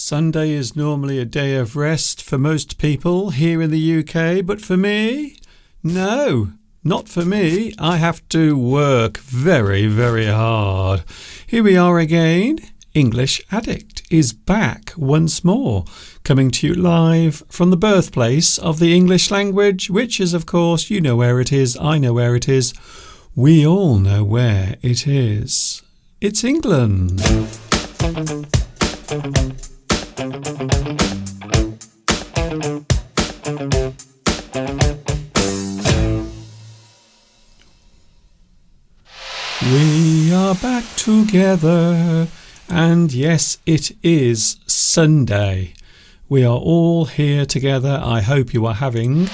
Sunday is normally a day of rest for most people here in the UK, but for me, no, not for me. I have to work very, very hard. Here we are again. English Addict is back once more, coming to you live from the birthplace of the English language, which is, of course, you know where it is, I know where it is, we all know where it is. It's England. We are back together, and yes, it is Sunday. We are all here together. I hope you are having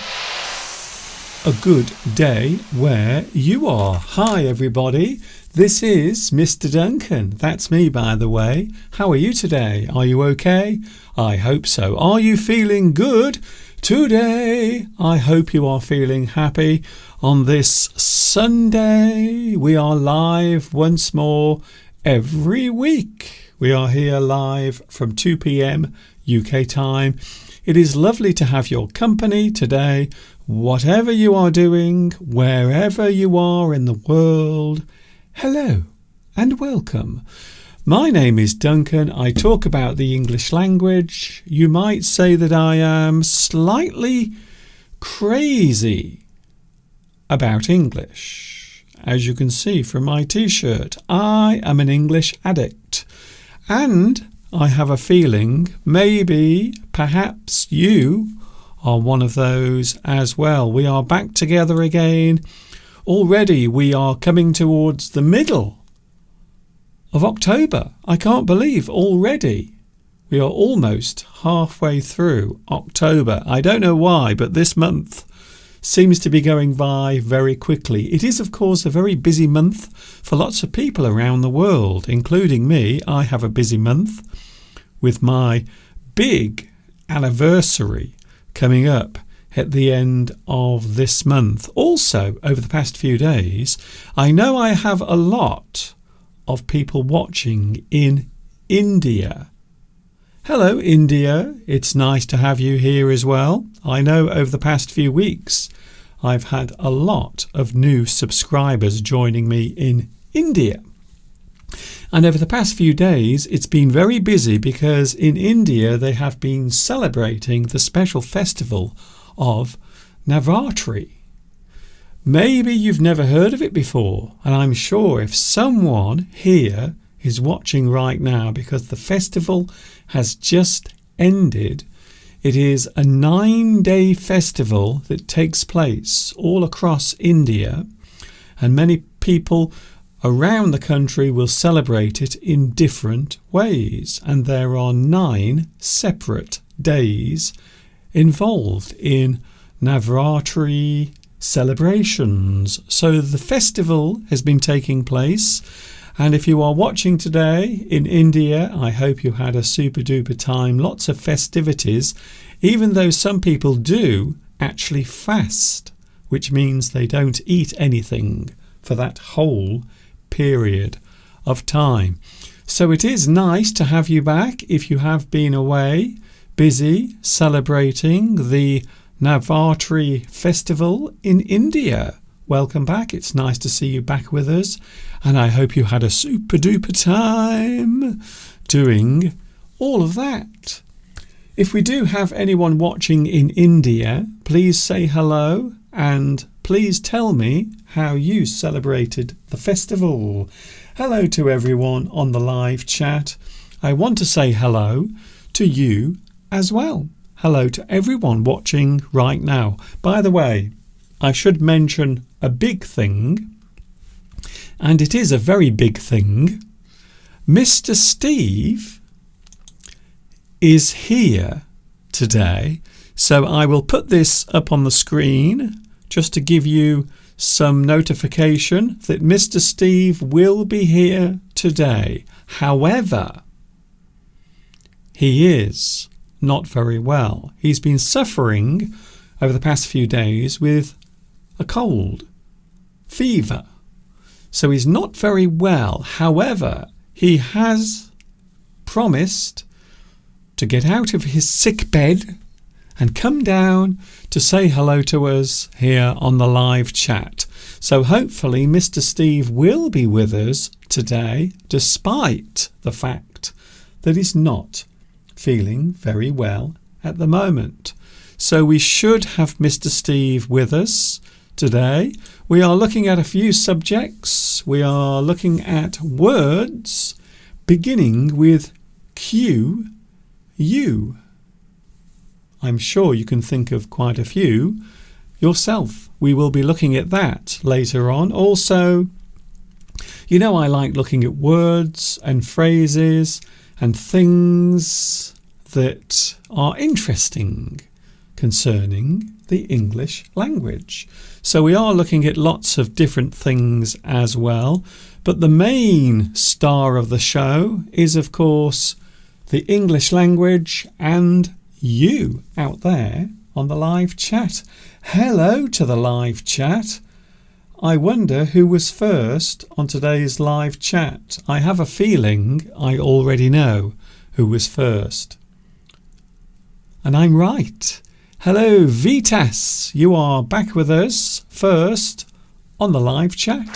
a good day where you are. Hi everybody, this is Mr. Duncan. That's me, by the way. How are you today? Are you okay? I hope so. Are you feeling good today? I hope you are feeling happy on this Sunday. We are live once more every week. We are here live from 2 p.m. UK time. It is lovely to have your company today. Whatever you are doing, wherever you are in the world, hello and welcome. My name is Duncan. I talk about the English language. You might say that I am slightly crazy about English. As you can see from my t-shirt, I am an English addict. And I have a feeling maybe, perhaps you are one of those as well. We are back together again. Already we are coming towards the middle of October. I can't believe already we are almost halfway through October. I don't know why, but this month seems to be going by very quickly. It is, of course, a very busy month for lots of people around the world, including me. I have a busy month with my big anniversary coming up at the end of this month. Also, over the past few days, I know I have a lot of people watching in India. Hello, India. It's nice to have you here as well. I know over the past few weeks, I've had a lot of new subscribers joining me in India. And over the past few days, it's been very busy because in India, they have been celebrating the special festival of Navratri. Maybe you've never heard of it before, and I'm sure if someone here is watching right now, because the festival has just ended. It is a 9-day festival that takes place all across India, and many people around the country will celebrate it in different ways, and there are 9 separate days involved in Navratri celebrations. So the festival has been taking place, and if you are watching today in India, I hope you had a super duper time. Lots of festivities, even though some people do actually fast, which means they don't eat anything for that whole period of time. So it is nice to have you back if you have been away, busy celebrating the Navratri festival in India. Welcome back. It's nice to see you back with us, and I hope you had a super duper time doing all of that. If we do have anyone watching in India, please say hello and please tell me how you celebrated the festival. Hello to everyone on the live chat. I want to say hello to you as well. Hello to everyone watching right now. By the way, I should mention a big thing, and it is a very big thing. Mr. Steve is here today, so I will put this up on the screen just to give you some notification that Mr. Steve will be here today. However, he is not very well. He's been suffering over the past few days with a cold, fever. So he's not very well. However, he has promised to get out of his sick bed and come down to say hello to us here on the live chat. So hopefully Mr. Steve will be with us today, despite the fact that he's not feeling very well at the moment. So we should have Mr. Steve with us today. We are looking at a few subjects. We are looking at words beginning with Q, U. I'm sure you can think of quite a few yourself. We will be looking at that later on. Also, you know, I like looking at words and phrases and things that are interesting concerning the English language. So we are looking at lots of different things as well. But the main star of the show is, of course, the English language and you out there on the live chat. Hello to the live chat. I wonder who was first on today's live chat. I have a feeling I already know who was first. And I'm right. Hello, Vitas. You are back with us first on the live chat.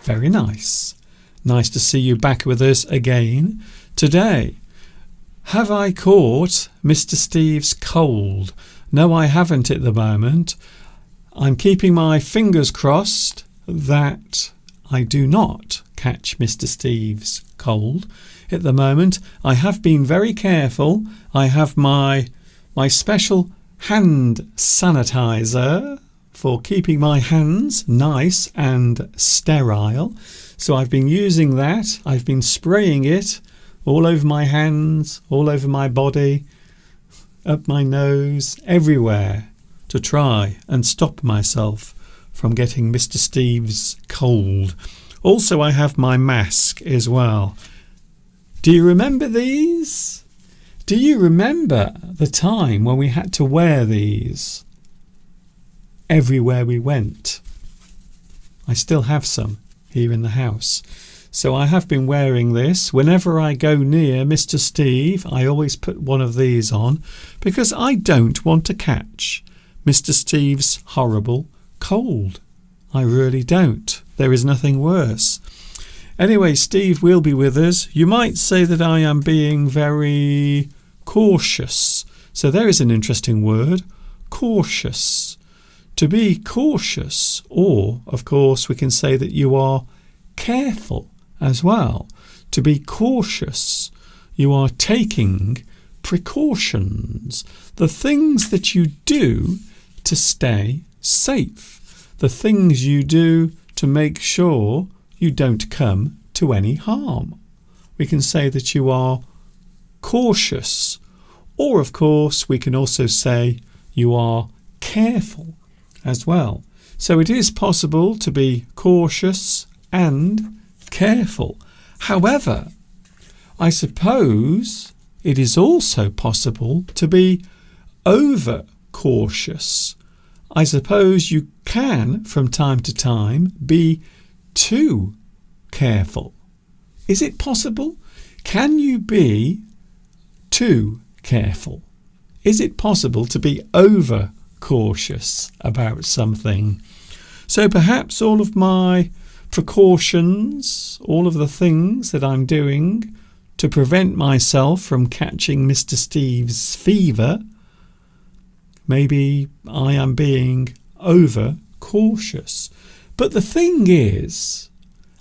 Very nice. Nice to see you back with us again today. Have I caught Mr. Steve's cold? No, I haven't at the moment. I'm keeping my fingers crossed that I do not catch Mr. Steve's cold at the moment. I have been very careful. I have my special hand sanitizer for keeping my hands nice and sterile. So I've been using that. I've been spraying it all over my hands, all over my body, up my nose, everywhere to try and stop myself from getting Mr. Steve's cold. Also, I have my mask as well. Do you remember these? Do you remember the time when we had to wear these everywhere we went? I still have some here in the house. So I have been wearing this. Whenever I go near Mr. Steve, I always put one of these on because I don't want to catch Mr. Steve's horrible cold. I really don't. There is nothing worse. Anyway, Steve will be with us. You might say that I am being very cautious. So there is an interesting word, cautious. To be cautious, or, of course, we can say that you are careful as well. To be cautious, you are taking precautions, the things that you do to stay safe, the things you do to make sure you don't come to any harm. We can say that you are cautious, or of course we can also say you are careful as well. So it is possible to be cautious and careful. However, I suppose it is also possible to be over cautious. I suppose you can, from time to time, be too careful. Is it possible? Can you be too careful? Is it possible to be over cautious about something? So perhaps all of my precautions, all of the things that I'm doing to prevent myself from catching Mr. Steve's fever, maybe I am being over cautious. But the thing is,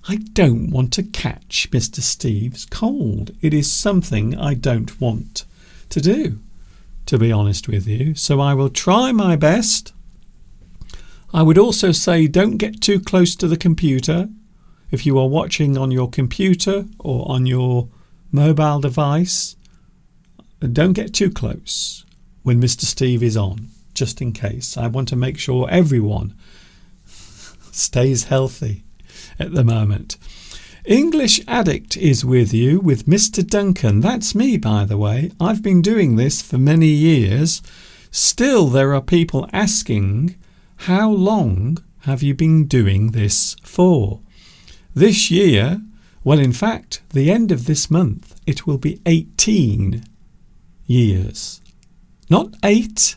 I don't want to catch Mr. Steve's cold. It is something I don't want to do, to be honest with you. So I will try my best. I would also say don't get too close to the computer. If you are watching on your computer or on your mobile device, don't get too close when Mr. Steve is on, just in case. I want to make sure everyone stays healthy at the moment. English Addict is with you with Mr. Duncan. That's me, by the way. I've been doing this for many years. Still, there are people asking, how long have you been doing this for? This year, well, in fact, the end of this month, it will be 18 years. Not 8,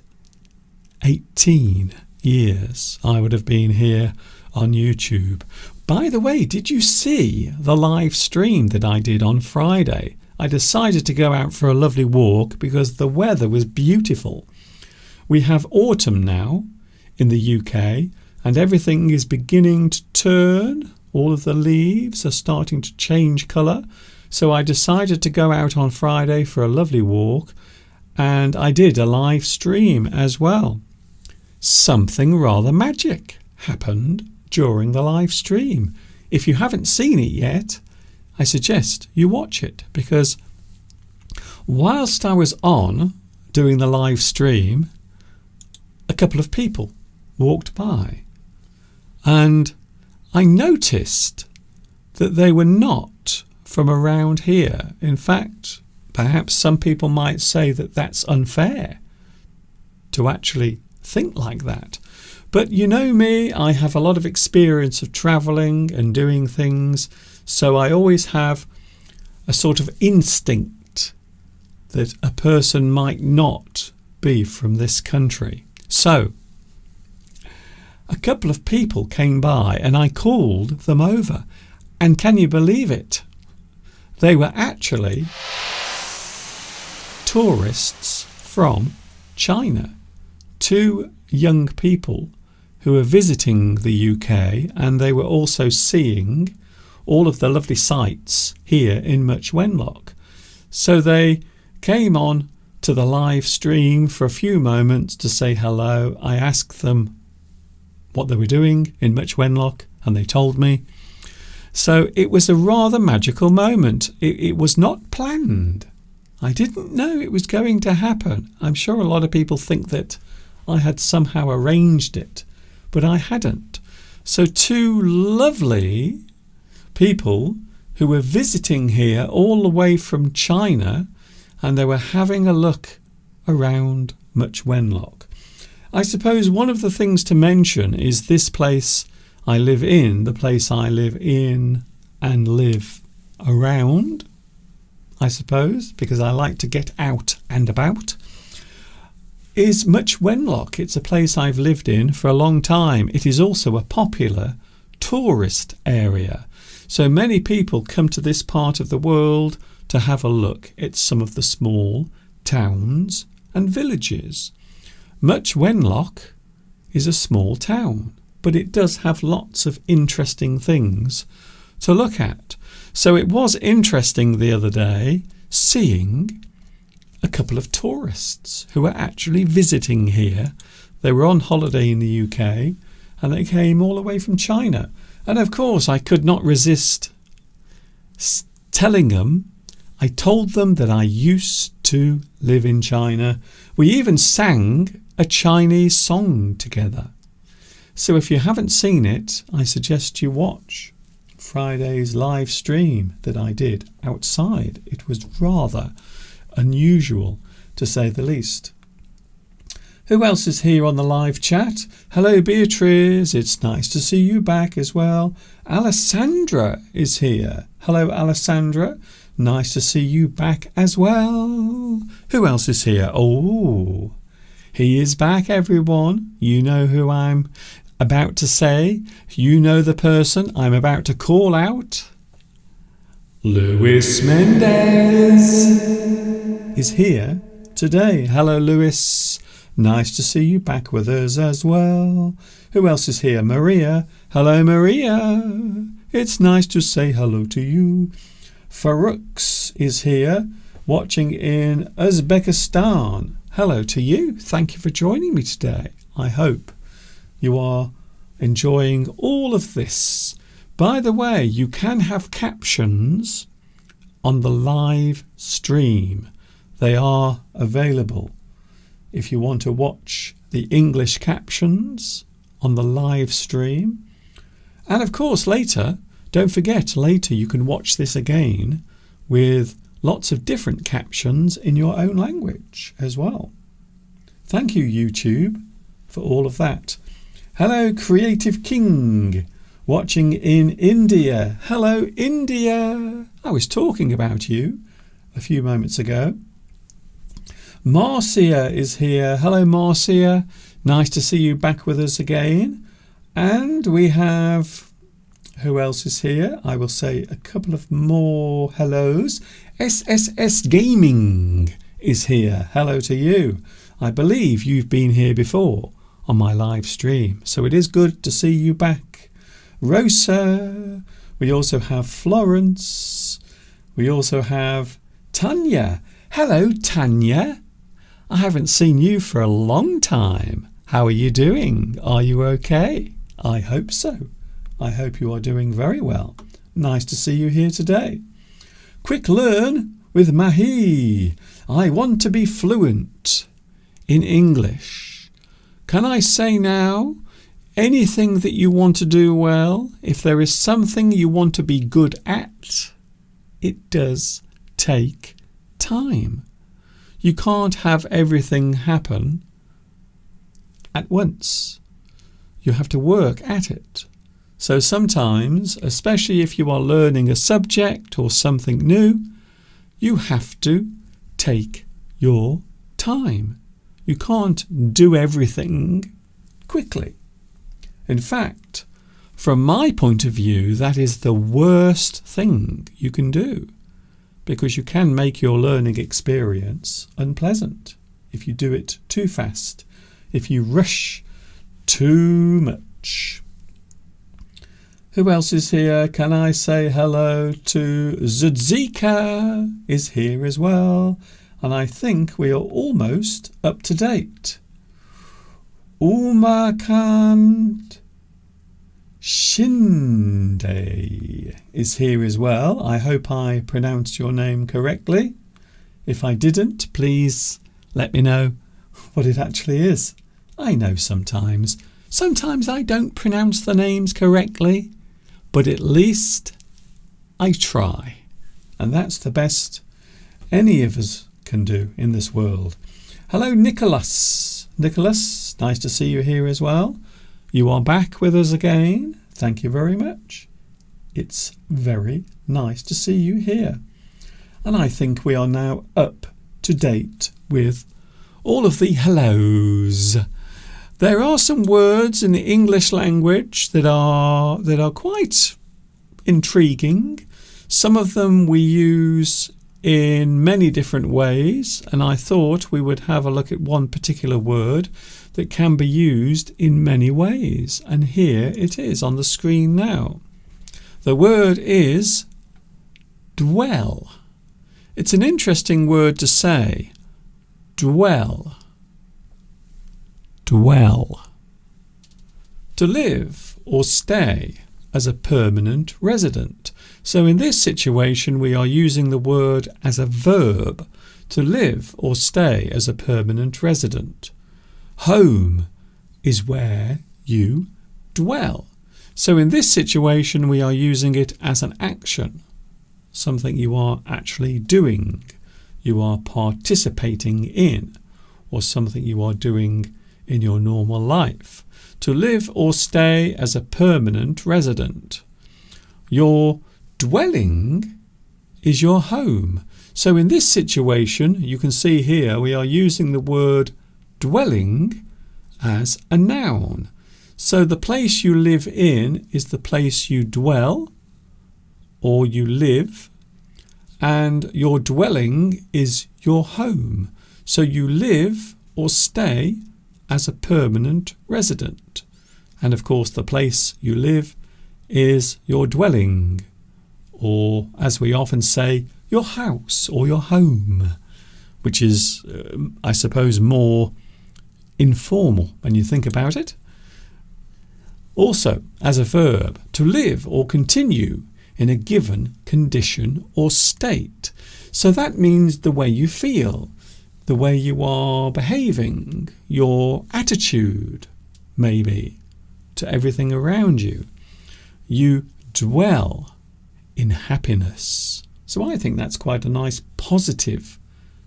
18 years I would have been here on YouTube. By the way, did you see the live stream that I did on Friday? I decided to go out for a lovely walk because the weather was beautiful. We have autumn now in the UK and everything is beginning to turn. All of the leaves are starting to change colour. So I decided to go out on Friday for a lovely walk, and I did a live stream as well. Something rather magic happened during the live stream. If you haven't seen it yet, I suggest you watch it, because whilst I was on doing the live stream, a couple of people walked by and I noticed that they were not from around here. In fact, perhaps some people might say that that's unfair to actually think like that. But you know me, I have a lot of experience of travelling and doing things, so I always have a sort of instinct that a person might not be from this country. So, a couple of people came by and I called them over. And can you believe it? They were actually tourists from China. 2 young people who were visiting the UK, and they were also seeing all of the lovely sights here in Much Wenlock. So they came on to the live stream for a few moments to say hello. I asked them what they were doing in Much Wenlock, and they told me. So it was a rather magical moment. It was not planned. I didn't know it was going to happen. I'm sure a lot of people think that I had somehow arranged it, but I hadn't. So 2 lovely people who were visiting here all the way from China, and they were having a look around Much Wenlock. I suppose one of the things to mention is this place I live in, the place I live in and live around, I suppose, because I like to get out and about, is Much Wenlock. It's a place I've lived in for a long time. It is also a popular tourist area. So many people come to this part of the world to have a look at some of the small towns and villages. Much Wenlock is a small town, but it does have lots of interesting things to look at. So it was interesting the other day seeing a couple of tourists who were actually visiting here. They were on holiday in the UK and they came all the way from China. And of course I could not resist telling them. I told them that I used to live in China. We even sang a Chinese song together. So if you haven't seen it, I suggest you watch Friday's live stream that I did outside. It was rather unusual, to say the least. Who else is here on the live chat? Hello, Beatrice. It's nice to see you back as well. Alessandra is here. Hello, Alessandra. Nice to see you back as well. Who else is here? Oh, he is back, everyone. You know who I'm about to say. You know the person I'm about to call out. Luis Mendez is here today. Hello, Luis. Nice to see you back with us as well. Who else is here? Maria. Hello, Maria. It's nice to say hello to you. Farouks is here, watching in Uzbekistan. Hello to you. Thank you for joining me today. I hope you are enjoying all of this. By the way, you can have captions on the live stream. They are available if you want to watch the English captions on the live stream. And of course later, don't forget, later you can watch this again with lots of different captions in your own language as well. Thank you, YouTube, for all of that. Hello, Creative King, watching in India. Hello, India. I was talking about you a few moments ago. Marcia is here. Hello, Marcia. Nice to see you back with us again. And we have, who else is here? I will say a couple of more hellos. SSS Gaming is here. Hello to you. I believe you've been here before on my live stream, so it is good to see you back. Rosa. We also have Florence. We also have Tanya. Hello, Tanya. I haven't seen you for a long time. How are you doing? Are you okay? I hope so. I hope you are doing very well. Nice to see you here today. Quick Learn with Mahi. I want to be fluent in English. Can I say now, anything that you want to do well, if there is something you want to be good at, it does take time. You can't have everything happen at once. You have to work at it. So sometimes, especially if you are learning a subject or something new, you have to take your time. You can't do everything quickly. In fact, from my point of view, that is the worst thing you can do, because you can make your learning experience unpleasant if you do it too fast, if you rush too much. Who else is here? Can I say hello to Zudzika is here as well. And I think we are almost up to date. Umakant Shinde is here as well. I hope I pronounced your name correctly. If I didn't, please let me know what it actually is. I know sometimes I don't pronounce the names correctly, but at least I try. And that's the best any of us can do in this world. Hello, Nicholas. Nicholas, nice to see you here as well. You are back with us again. Thank you very much. It's very nice to see you here. And I think we are now up to date with all of the hellos. There are some words in the English language that are quite intriguing. Some of them we use in many different ways, and I thought we would have a look at one particular word that can be used in many ways, and here it is on the screen now. The word is dwell. It's an interesting word to say. Dwell. Dwell. To live or stay as a permanent resident. So in this situation we are using the word as a verb, to live or stay as a permanent resident. Home is where you dwell. So in this situation we are using it as an action, something you are actually doing, you are participating in, or something you are doing in your normal life. To live or stay as a permanent resident. Your dwelling is your home. So in this situation, you can see here we are using the word dwelling as a noun. So the place you live in is the place you dwell or you live, and your dwelling is your home. So you live or stay as a permanent resident. And of course the place you live is your dwelling, or as we often say, your house or your home, which is, I suppose, more informal when you think about it. Also, as a verb, to live or continue in a given condition or state. So that means the way you feel, the way you are behaving, your attitude, maybe, to everything around you. You dwell in happiness. So I think that's quite a nice positive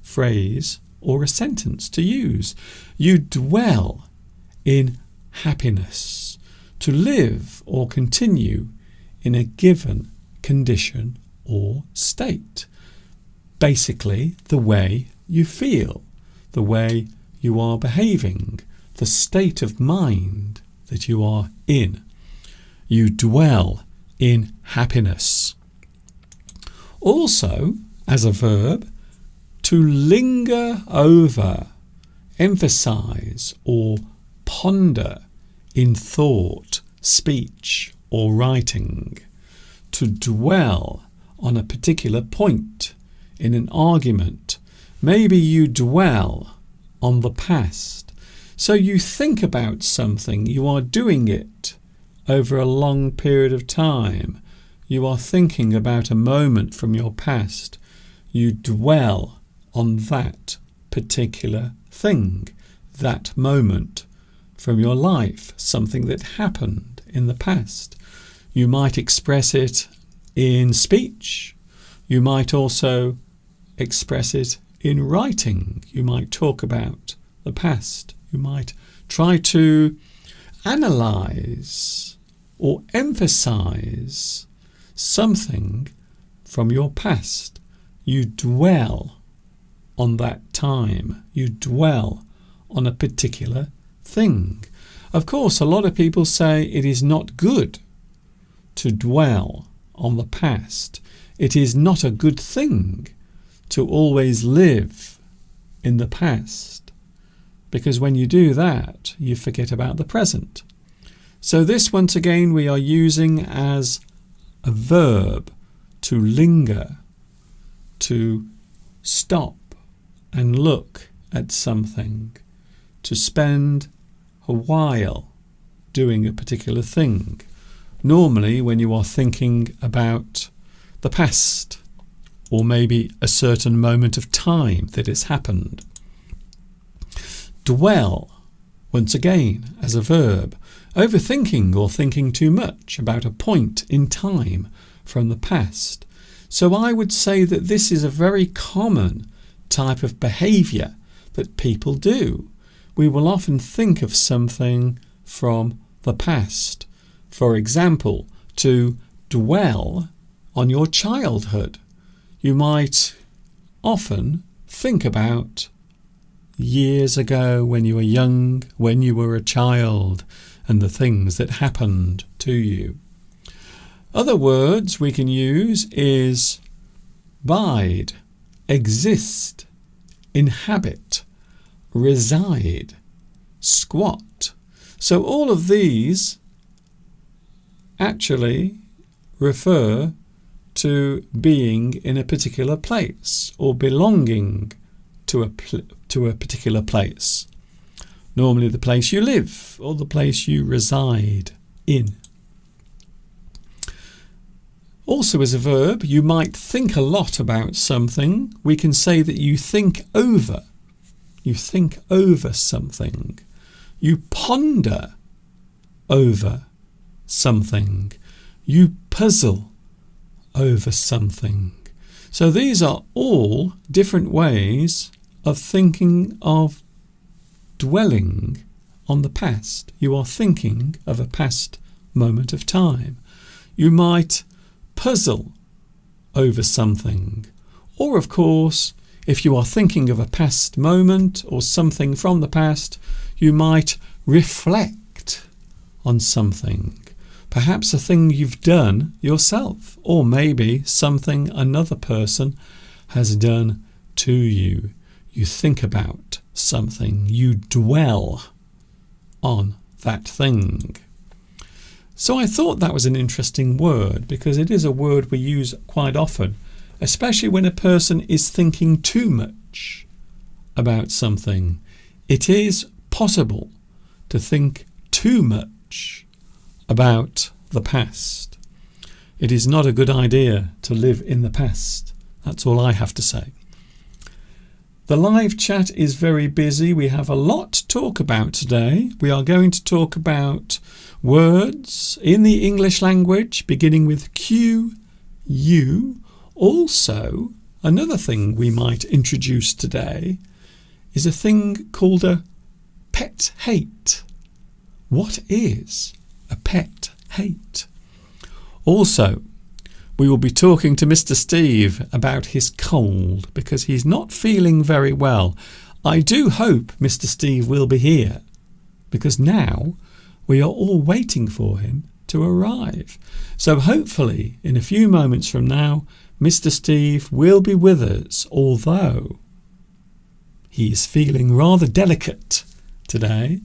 phrase or a sentence to use. You dwell in happiness, to live or continue in a given condition or state. Basically, the way you feel, the way you are behaving, the state of mind that you are in. You dwell in happiness. Also, as a verb, to linger over, emphasize or ponder in thought, speech or writing. To dwell on a particular point in an argument. Maybe you dwell on the past. So you think about something, you are doing it over a long period of time. You are thinking about a moment from your past. You dwell on that particular thing, that moment from your life, something that happened in the past. You might express it in speech. You might also express it in writing. You might talk about the past. You might try to analyze or emphasize something from your past. You dwell on that time. You dwell on a particular thing. Of course, a lot of people say it is not good to dwell on the past. It is not a good thing to always live in the past, because when you do that, you forget about the present. So this, once again, we are using as a verb, to linger, to stop and look at something, to spend a while doing a particular thing. Normally when you are thinking about the past, or maybe a certain moment of time that has happened. Dwell, once again, as a verb, overthinking or thinking too much about a point in time from the past. So I would say that this is a very common type of behaviour that people do. We will often think of something from the past. For example, to dwell on your childhood. You might often think about years ago when you were young, when you were a child, and the things that happened to you. Other words we can use is bide, exist, inhabit, reside, squat. So all of these actually refer to being in a particular place or belonging to a particular place. Normally the place you live or the place you reside in. Also, as a verb, you might think a lot about something. We can say that you think over. You think over something. You ponder over something. You puzzle over something. So these are all different ways of thinking of dwelling on the past. You are thinking of a past moment of time. You might puzzle over something. Or, of course, if you are thinking of a past moment or something from the past, you might reflect on something. Perhaps a thing you've done yourself, or maybe something another person has done to you. You think about something. You dwell on that thing. So I thought that was an interesting word because it is a word we use quite often, especially when a person is thinking too much about something. It is possible to think too much about the past. It is not a good idea to live in the past. That's all I have to say. The live chat is very busy. We have a lot to talk about today. We are going to talk about words in the English language beginning with Q, U. Also, another thing we might introduce today is a thing called a pet hate. What is a pet hate? Also, we will be talking to Mr. Steve about his cold because he's not feeling very well. I do hope Mr. Steve will be here because now we are all waiting for him to arrive. So hopefully in a few moments from now Mr. Steve will be with us, although he is feeling rather delicate today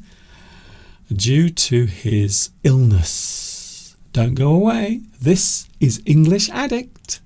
due to his illness. Don't go away. This is English Addict.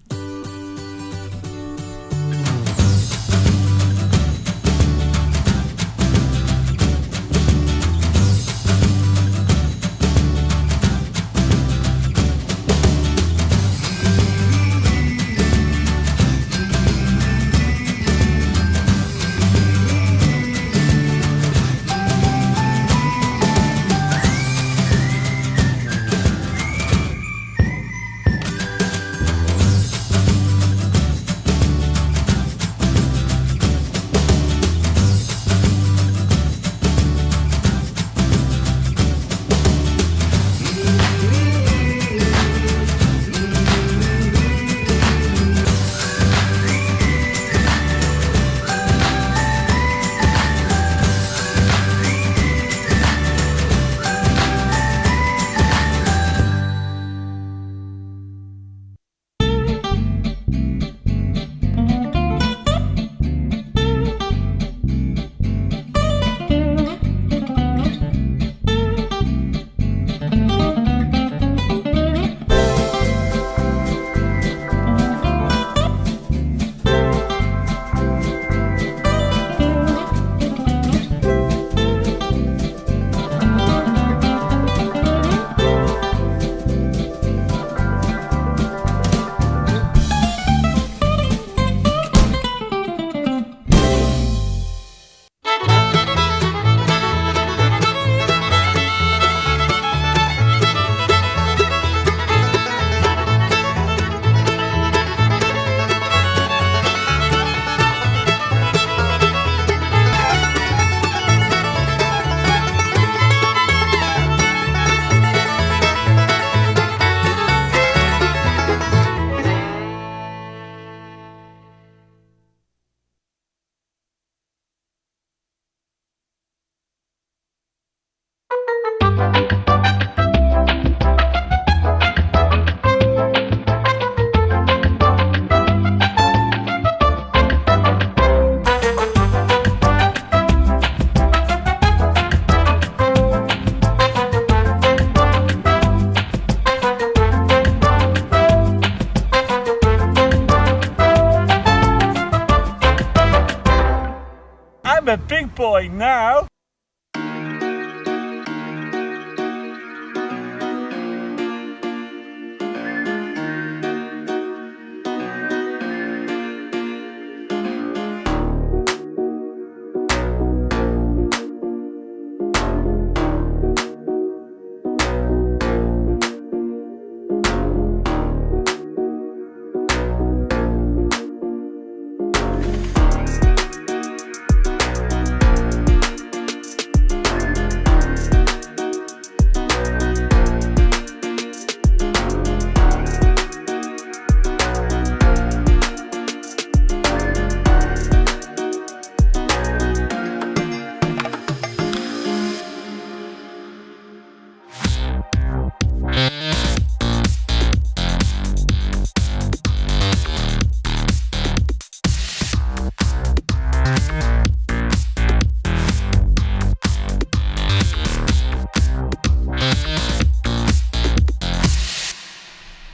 I'm a big boy now.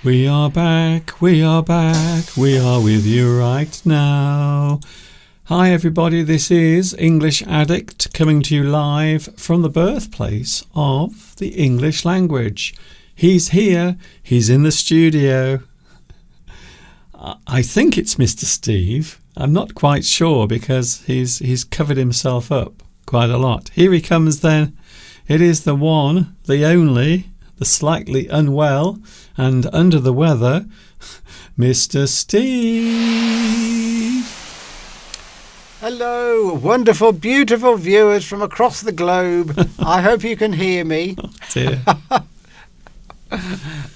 We are back, we are back, we are with you right now. Hi everybody, this is English Addict coming to you live from the birthplace of the English language. He's here, he's in the studio. I think it's Mr. Steve. I'm not quite sure because he's covered himself up quite a lot. Here he comes then. It is the one, the only, the slightly unwell and under the weather, Mr. Steve. Hello, wonderful, beautiful viewers from across the globe. I hope you can hear me. Oh, dear.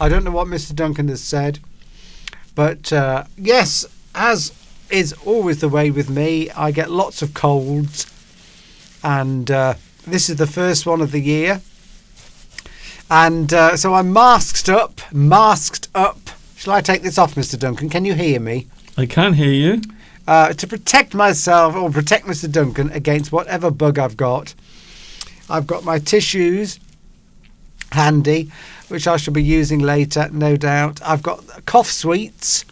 I don't know what Mr. Duncan has said, but yes, as is always the way with me, I get lots of colds, and this is the first one of the year, and so I'm masked up. Shall I take this off, Mr. Duncan? Can you hear me? I can hear you. To protect myself or protect Mr. Duncan against whatever bug I've got my tissues handy, which I shall be using later, no doubt. I've got cough sweets,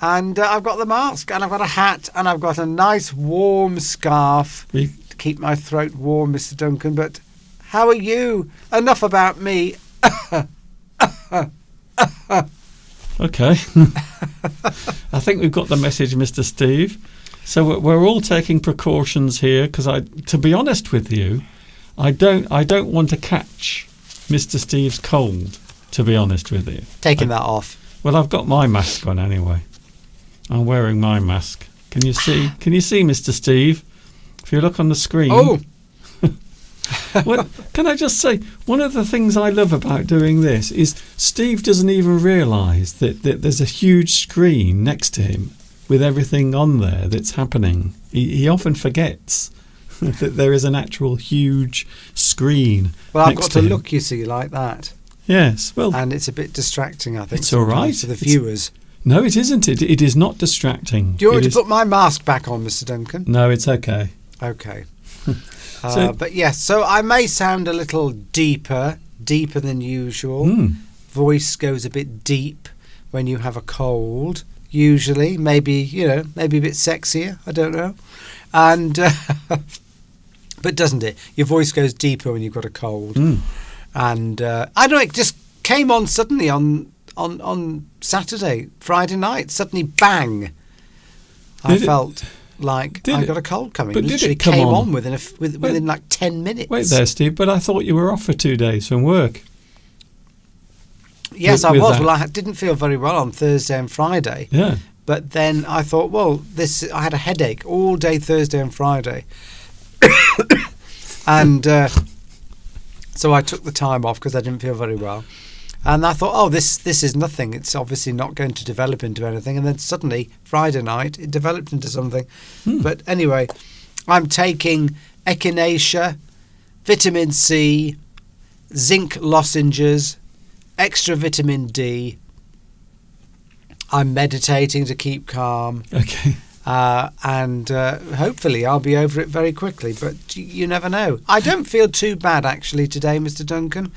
and I've got the mask, and I've got a hat, and I've got a nice warm scarf to keep my throat warm, Mr. Duncan. But how are you? Enough about me. Okay. I think we've got the message, Mr. Steve. So we're all taking precautions here, because to be honest with you, I don't want to catch Mr. Steve's cold, to be honest with you. Taking that off. Well, I've got my mask on anyway. I'm wearing my mask. Can you see, Mr. Steve? If you look on the screen. Oh! Well, can I just say, one of the things I love about doing this is Steve doesn't even realise that there's a huge screen next to him with everything on there that's happening. He often forgets that there is an actual huge screen. Well, I've next got to him. look, you see, like that. Yes, well, And it's a bit distracting, I think. It's all right. To the viewers. No, it isn't. It is not distracting. Do you want It me is- to put my mask back on, Mr. Duncan? No, it's okay. Okay. So- But yes, so I may sound a little deeper than usual. Voice goes a bit deep when you have a cold. Usually, maybe a bit sexier. I don't know. And but doesn't it? Your voice goes deeper when you've got a cold. And I don't know. It just came on suddenly on Saturday, Friday night. Suddenly, bang! I Did it- felt like did I it- got a cold coming. but did Literally it come came on? on within like 10 minutes. Wait there, Steve, but I thought you were off for 2 days from work. Yes, with I was. that. Well, I didn't feel very well on Thursday and Friday. Yeah. But then I thought, well, I had a headache all day Thursday and Friday. And so I took the time off because I didn't feel very well. And I thought, oh, this is nothing. It's obviously not going to develop into anything. And then suddenly, Friday night, it developed into something. But anyway, I'm taking echinacea, vitamin C, zinc lozenges, extra vitamin D. I'm meditating to keep calm. Okay. And hopefully I'll be over it very quickly. But you never know. I don't feel too bad, actually, today, Mr. Duncan.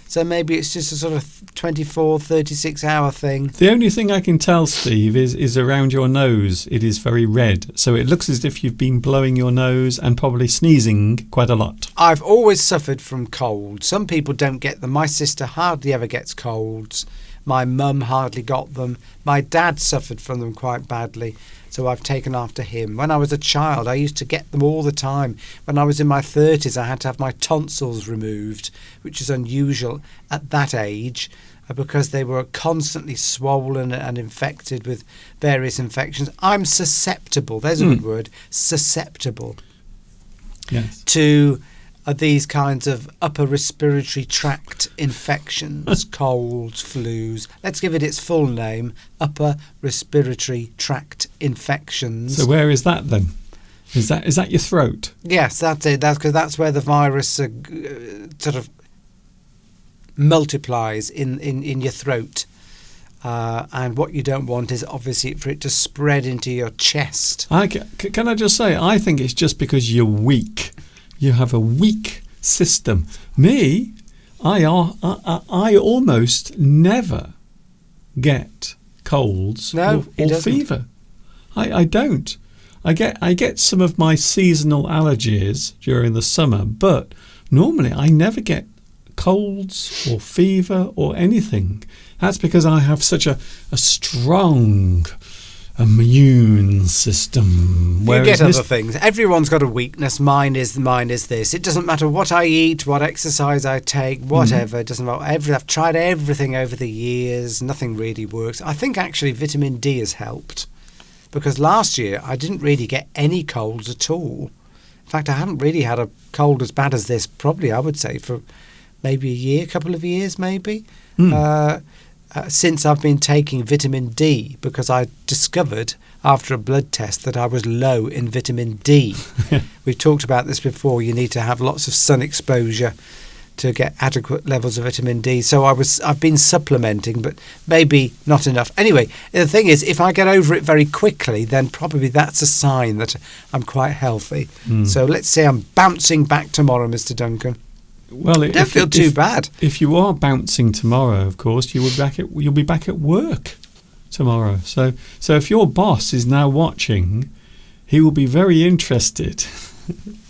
So maybe it's just a sort of 24, 36-hour thing. The only thing I can tell, Steve, is around your nose. It is very red. So it looks as if you've been blowing your nose and probably sneezing quite a lot. I've always suffered from colds. Some people don't get them. My sister hardly ever gets colds. My mum hardly got them. My dad suffered from them quite badly, so I've taken after him. When I was a child, I used to get them all the time. When I was in my 30s, I had to have my tonsils removed, which is unusual at that age because they were constantly swollen and infected with various infections. I'm susceptible, there's a good word, susceptible Yes. to these kinds of upper respiratory tract infections, colds, flus. Let's give it its full name, upper respiratory tract infections. So where is that then? Is that your throat? Yes, that's it. That's because that's where the virus sort of multiplies in your throat. And what you don't want is obviously for it to spread into your chest. Can I just say, I think it's just because you're weak. You have a weak system. Me, I almost never get colds No, he or doesn't. fever. I don't. I get some of my seasonal allergies during the summer, but normally I never get colds or fever or anything. That's because I have such a strong immune system. You Whereas get other things. Everyone's got a weakness. Mine is this. It doesn't matter what I eat, what exercise I take, whatever. It doesn't matter. I've tried everything over the years. Nothing really works. I think actually vitamin D has helped. because last year I didn't really get any colds at all. In fact, I haven't really had a cold as bad as this, probably, I would say, for maybe a year, couple of years, maybe, since I've been taking vitamin D, because I discovered after a blood test that I was low in vitamin D. We've talked about this before. You need to have lots of sun exposure to get adequate levels of vitamin D. So I've been supplementing, but maybe not enough. Anyway, the thing is, if I get over it very quickly, then probably that's a sign that I'm quite healthy. So let's say I'm bouncing back tomorrow, Mr. Duncan. Well, Don't feel too bad. If you are bouncing tomorrow, of course, you'll be back at work tomorrow. So if your boss is now watching, he will be very interested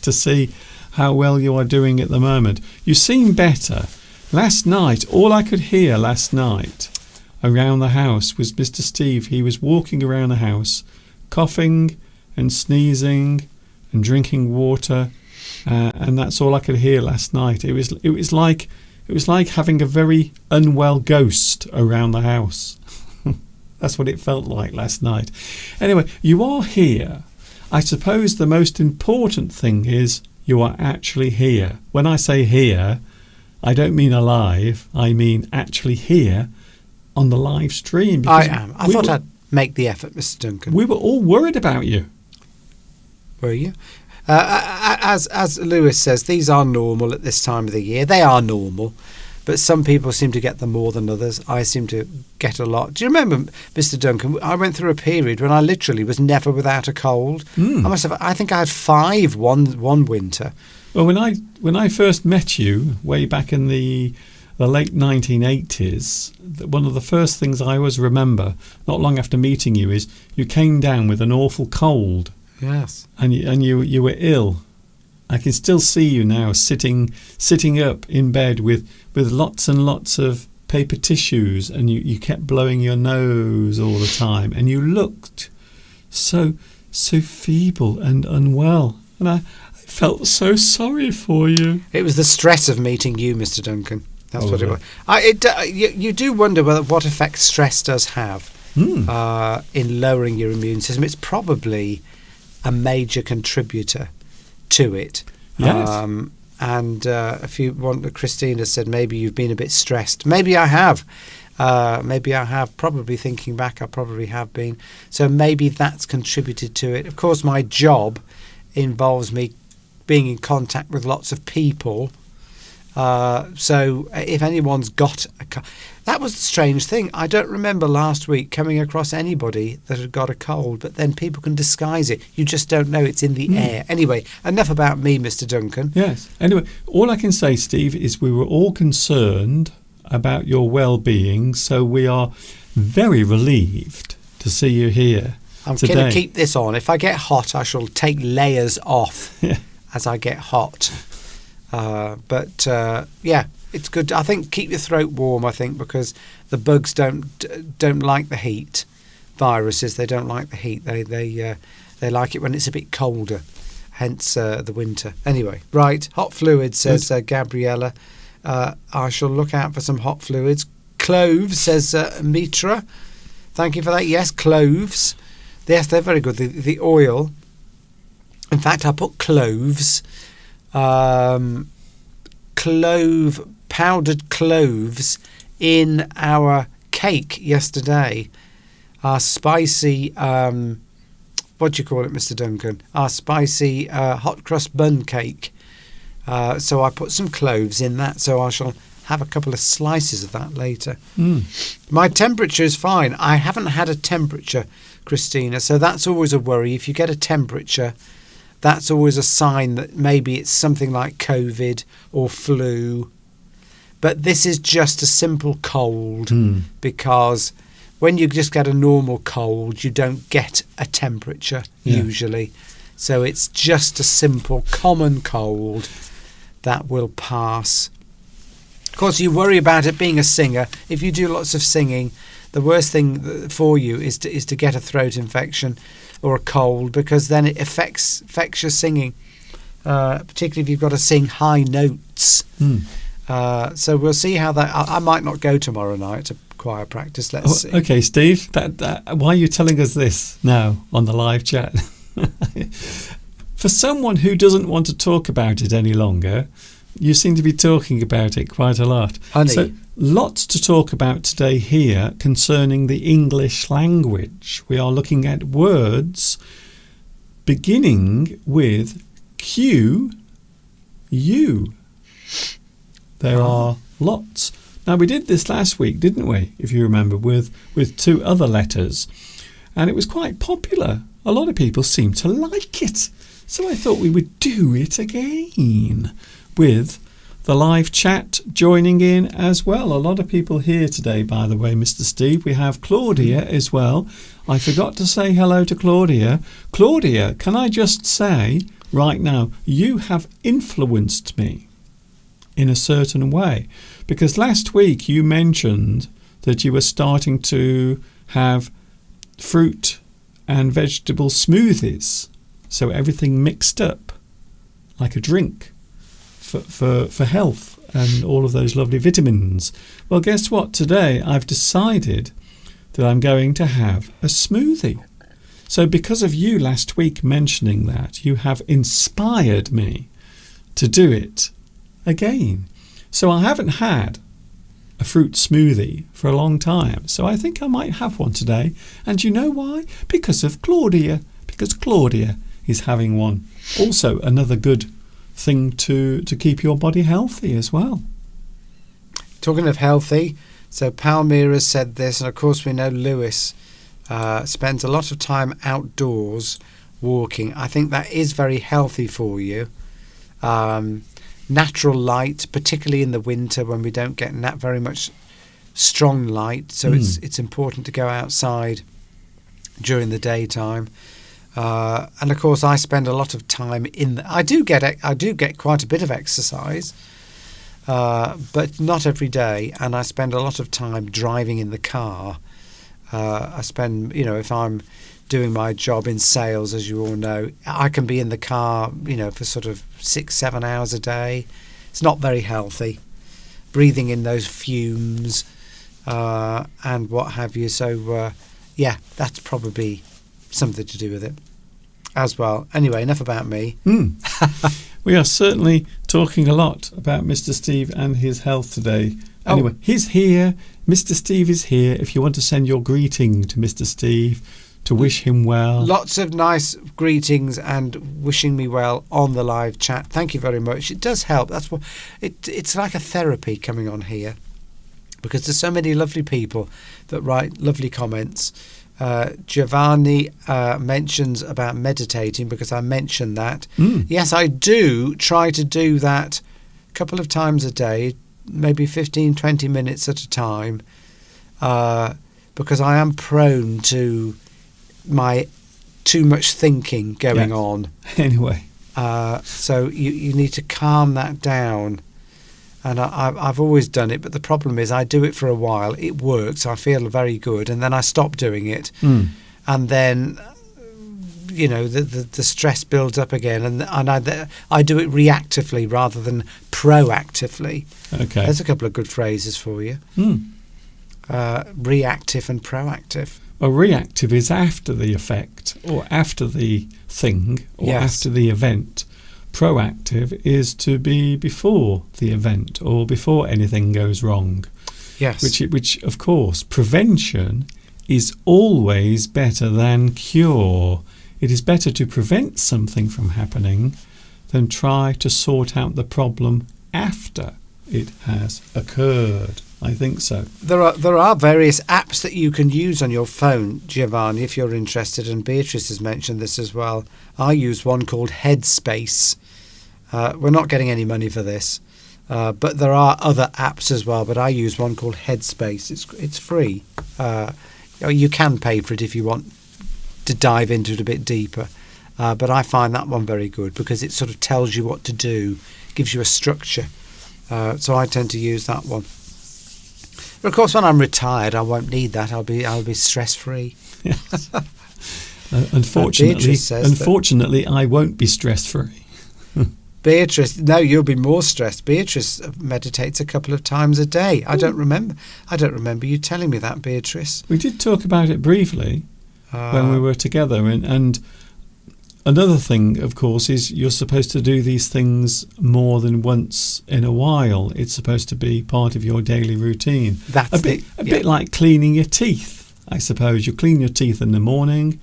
to see how well you are doing at the moment. You seem better. Last night, all I could hear last night around the house was Mr. Steve. He was walking around the house, coughing and sneezing and drinking water. And that's all I could hear last night. It was like having a very unwell ghost around the house. That's what it felt like last night. Anyway, you are here. I suppose the most important thing is you are actually here. When I say here, I don't mean alive. I mean actually here on the live stream. I am. I thought I'd make the effort, Mr. Duncan. We were all worried about you. Were you? As Lewis says, these are normal at this time of the year. They are normal, but some people seem to get them more than others. I seem to get a lot. Do you remember, Mr. Duncan? I went through a period when I literally was never without a cold. I think I had 5 one winter. Well, when I first met you way back in the late 1980s, one of the first things I always remember, not long after meeting you, is you came down with an awful cold. Yes. And you were ill. I can still see you now sitting up in bed with lots and lots of paper tissues, and you kept blowing your nose all the time, and you looked so feeble and unwell, and I felt so sorry for you. It was the stress of meeting you, Mr. Duncan. That's what it was. You do wonder what effect stress does have in lowering your immune system. It's probably a major contributor to it. Yes. And if you want, Christina said maybe you've been a bit stressed. Maybe I have. Probably thinking back, I probably have been. So maybe that's contributed to it. Of course, my job involves me being in contact with lots of people. So if anyone's got that was the strange thing. I don't remember last week coming across anybody that had got a cold, but then people can disguise it. You just don't know. It's in the air. Anyway, enough about me, Mr. Duncan. Yes. Anyway, all I can say, Steve, is we were all concerned about your well-being, so we are very relieved to see you here I'm today. going to keep this on. If I get hot, I shall take layers off as I get hot. But it's good. I think keep your throat warm. I think because the bugs don't like the heat. Viruses, they don't like the heat. They like it when it's a bit colder. Hence the winter. Anyway, right. Hot fluids, says Gabriella. I shall look out for some hot fluids. Cloves, says Mitra. Thank you for that. Yes, cloves. Yes, they're very good. The oil. In fact, I put cloves. Powdered cloves in our cake yesterday. Our spicy, what do you call it, Mr. Duncan? Our spicy hot crust bun cake. So I put some cloves in that, so I shall have a couple of slices of that later. My temperature is fine. I haven't had a temperature, Christina, so that's always a worry. If you get a temperature, that's always a sign that maybe it's something like COVID or flu. But this is just a simple cold because when you just get a normal cold, you don't get a temperature usually. So it's just a simple common cold that will pass. Of course, you worry about it being a singer. If you do lots of singing, the worst thing for you is to get a throat infection or a cold, because then it affects your singing, particularly if you've got to sing high notes. So we'll see how that. I might not go tomorrow night, choir practice. Let's see. Okay, Steve, why are you telling us this now on the live chat? For someone who doesn't want to talk about it any longer, you seem to be talking about it quite a lot. Honey. So, lots to talk about today here concerning the English language. We are looking at words beginning with Q, U. There are lots. Now, we did this last week, didn't we, if you remember, with 2 other letters. And it was quite popular. A lot of people seemed to like it. So I thought we would do it again with the live chat joining in as well. A lot of people here today, by the way, Mr. Steve. We have Claudia as well. I forgot to say hello to Claudia. Claudia, can I just say right now, you have influenced me in a certain way. Because last week you mentioned that you were starting to have fruit and vegetable smoothies. So everything mixed up like a drink for health and all of those lovely vitamins. Well, guess what? Today I've decided that I'm going to have a smoothie. So because of you last week mentioning that, you have inspired me to do it again. So I haven't had a fruit smoothie for a long time. So I think I might have one today. And you know why? Because of Claudia. Because Claudia is having one. Also another good thing to keep your body healthy as well. Talking of healthy, so Palmyra said this, and of course we know Lewis spends a lot of time outdoors walking. I think that is very healthy for you. Natural light, particularly in the winter when we don't get very much strong light, so it's important to go outside during the daytime. And of course, I spend a lot of time I do get quite a bit of exercise, but not every day. And I spend a lot of time driving in the car. I spend, if I'm doing my job in sales, as you all know, I can be in the car, for sort of 6-7 hours a day. It's not very healthy. Breathing in those fumes and what have you. So, that's probably something to do with it as well. Anyway, enough about me. We are certainly talking a lot about Mr. Steve and his health today. Anyway, he's here. Mr. Steve is here. If you want to send your greeting to Mr. Steve to wish him well. Lots of nice greetings and wishing me well on the live chat. Thank you very much. It does help. That's what it's like a therapy coming on here, because there's so many lovely people that write lovely comments. Giovanni mentions about meditating, because I mentioned that. Yes, I do try to do that a couple of times a day, maybe 15-20 minutes at a time, because I am prone to my too much thinking going on. Anyway. So you need to calm that down. And I've always done it, but the problem is I do it for a while. It works. I feel very good. And then I stop doing it. And then, the stress builds up again. And I do it reactively rather than proactively. Okay. There's a couple of good phrases for you. Reactive and proactive. Well, reactive is after the effect or after the thing or after the event. Proactive is to be before the event or before anything goes wrong. Yes. Which of course, prevention is always better than cure. It is better to prevent something from happening than try to sort out the problem after it has occurred. I think so. There are various apps that you can use on your phone, Giovanni, if you're interested, and Beatrice has mentioned this as well. I use one called Headspace. We're not getting any money for this, but there are other apps as well, but I use one called Headspace. It's free. You can pay for it if you want to dive into it a bit deeper, but I find that one very good because it sort of tells you what to do, gives you a structure. So I tend to use that one. But of course, when I'm retired, I won't need that. I'll be stress free. Yes. Unfortunately, I won't be stress free. Beatrice, no, you'll be more stressed. Beatrice meditates a couple of times a day. I don't remember you telling me that, Beatrice. We did talk about it briefly when we were together, and another thing, of course, is you're supposed to do these things more than once in a while. It's supposed to be part of your daily routine. That's a bit like cleaning your teeth, I suppose. You clean your teeth in the morning,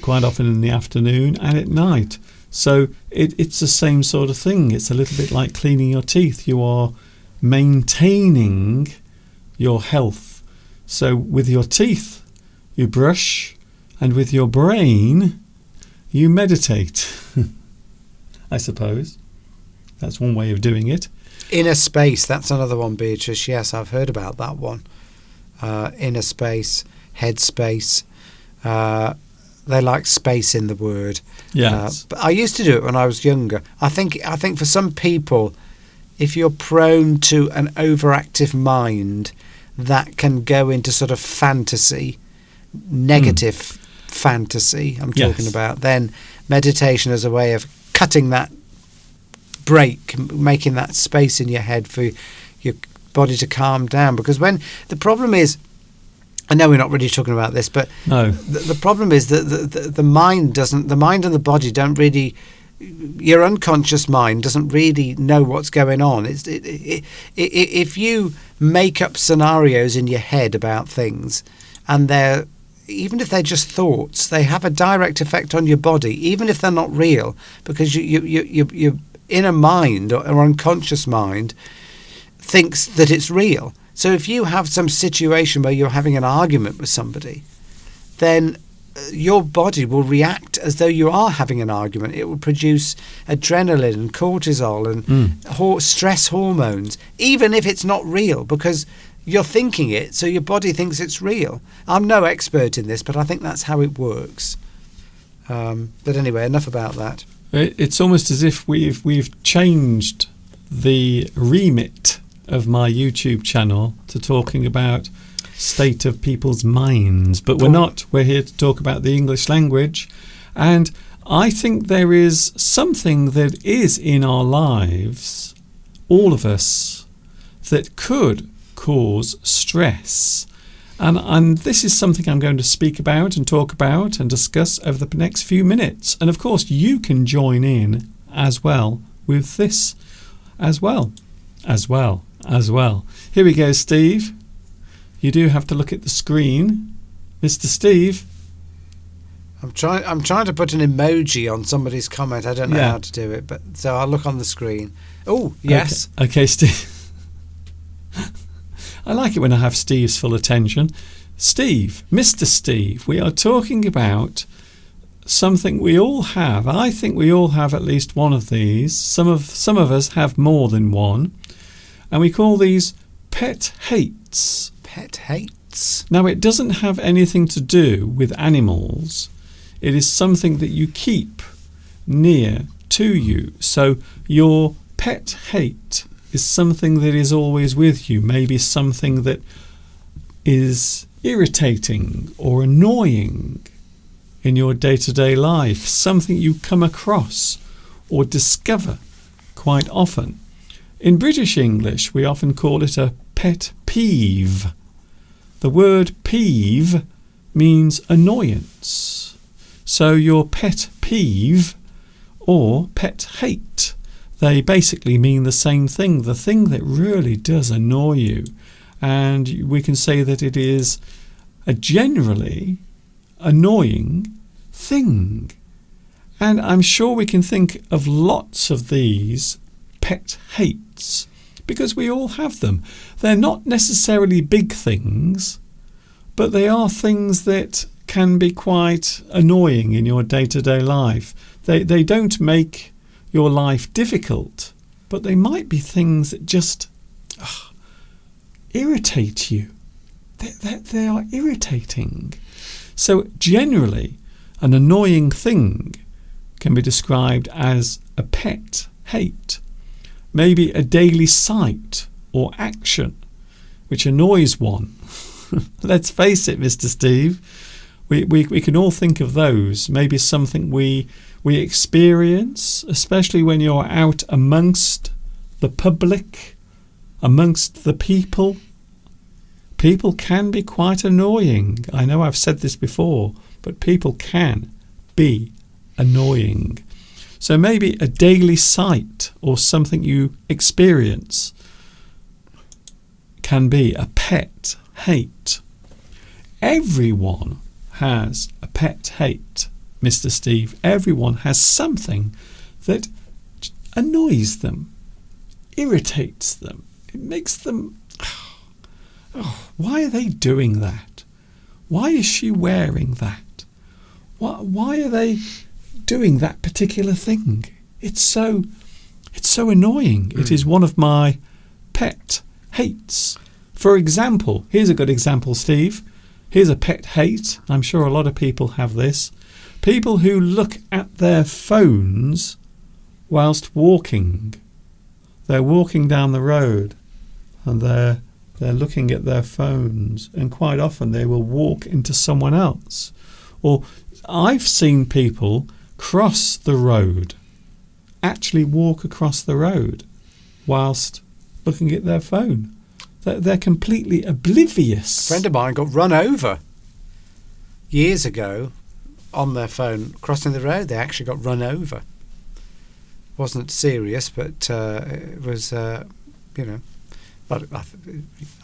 quite often in the afternoon, and at night. So it's the same sort of thing. It's a little bit like cleaning your teeth. You are maintaining your health. So with your teeth, you brush, and with your brain, you meditate. I suppose that's one way of doing it. Inner space, that's another one, Beatrice. Yes, I've heard about that one. Inner space, head space. They like space in the word. Yes. But I used to do it when I was younger. I think for some people, if you're prone to an overactive mind, that can go into sort of fantasy, negative fantasy I'm talking about, then meditation is a way of cutting that break, making that space in your head for your body to calm down. Because when the problem is, I know we're not really talking about this, but no, the problem is that the mind and the body don't really, your unconscious mind doesn't really know what's going on. If you make up scenarios in your head about things, and even if they're just thoughts, they have a direct effect on your body, even if they're not real, because your inner mind or unconscious mind thinks that it's real. So if you have some situation where you're having an argument with somebody, then your body will react as though you are having an argument. It will produce adrenaline and cortisol and stress hormones, even if it's not real, because you're thinking it, so your body thinks it's real. I'm no expert in this, but I think that's how it works. But anyway, enough about that. It's almost as if we've changed the remit of my YouTube channel to talking about state of people's minds, but we're not. We're here to talk about the English language, and I think there is something that is in our lives, all of us, that could cause stress, and this is something I'm going to speak about and talk about and discuss over the next few minutes. And of course you can join in as well with this as well. Here we go, Steve. You do have to look at the screen, Mr. Steve. I'm trying to put an emoji on somebody's comment. I don't know how to do it, but so I'll look on the screen. Oh, yes. Okay, Steve. I like it when I have Steve's full attention. Steve, Mr. Steve, we are talking about something we all have. I think we all have at least one of these. Some of us have more than one. And we call these pet hates. Pet hates? Now, it doesn't have anything to do with animals. It is something that you keep near to you. So your pet hate is something that is always with you. Maybe something that is irritating or annoying in your day-to-day life. Something you come across or discover quite often. In British English, we often call it a pet peeve. The word peeve means annoyance. So your pet peeve or pet hate, they basically mean the same thing, the thing that really does annoy you. And we can say that it is a generally annoying thing. And I'm sure we can think of lots of these pet hates because we all have them. They're not necessarily big things, but they are things that can be quite annoying in your day-to-day life. They don't make your life difficult, but they might be things that just irritate you. They are irritating. So generally, an annoying thing can be described as a pet hate. Maybe a daily sight or action which annoys one. Let's face it, Mr. Steve, We can all think of those. Maybe something we experience, especially when you're out amongst the public, amongst the people. People can be quite annoying. I know I've said this before, but people can be annoying. So maybe a daily sight or something you experience can be a pet hate. Everyone has a pet hate, Mr. Steve. Everyone has something that annoys them, irritates them. It makes them... Oh, why are they doing that? Why is she wearing that? Why are they doing that particular thing? It's so annoying. It is one of my pet hates. For example, here's a good example, Steve. Here's a pet hate. I'm sure a lot of people have this. People who look at their phones whilst walking. They're walking down the road and they're looking at their phones, and quite often they will walk into someone else. Or I've seen people cross the road, actually walk across the road whilst looking at their phone. They're completely oblivious. A friend of mine got run over years ago on their phone crossing the road. They actually got run over. Wasn't serious, but it was, But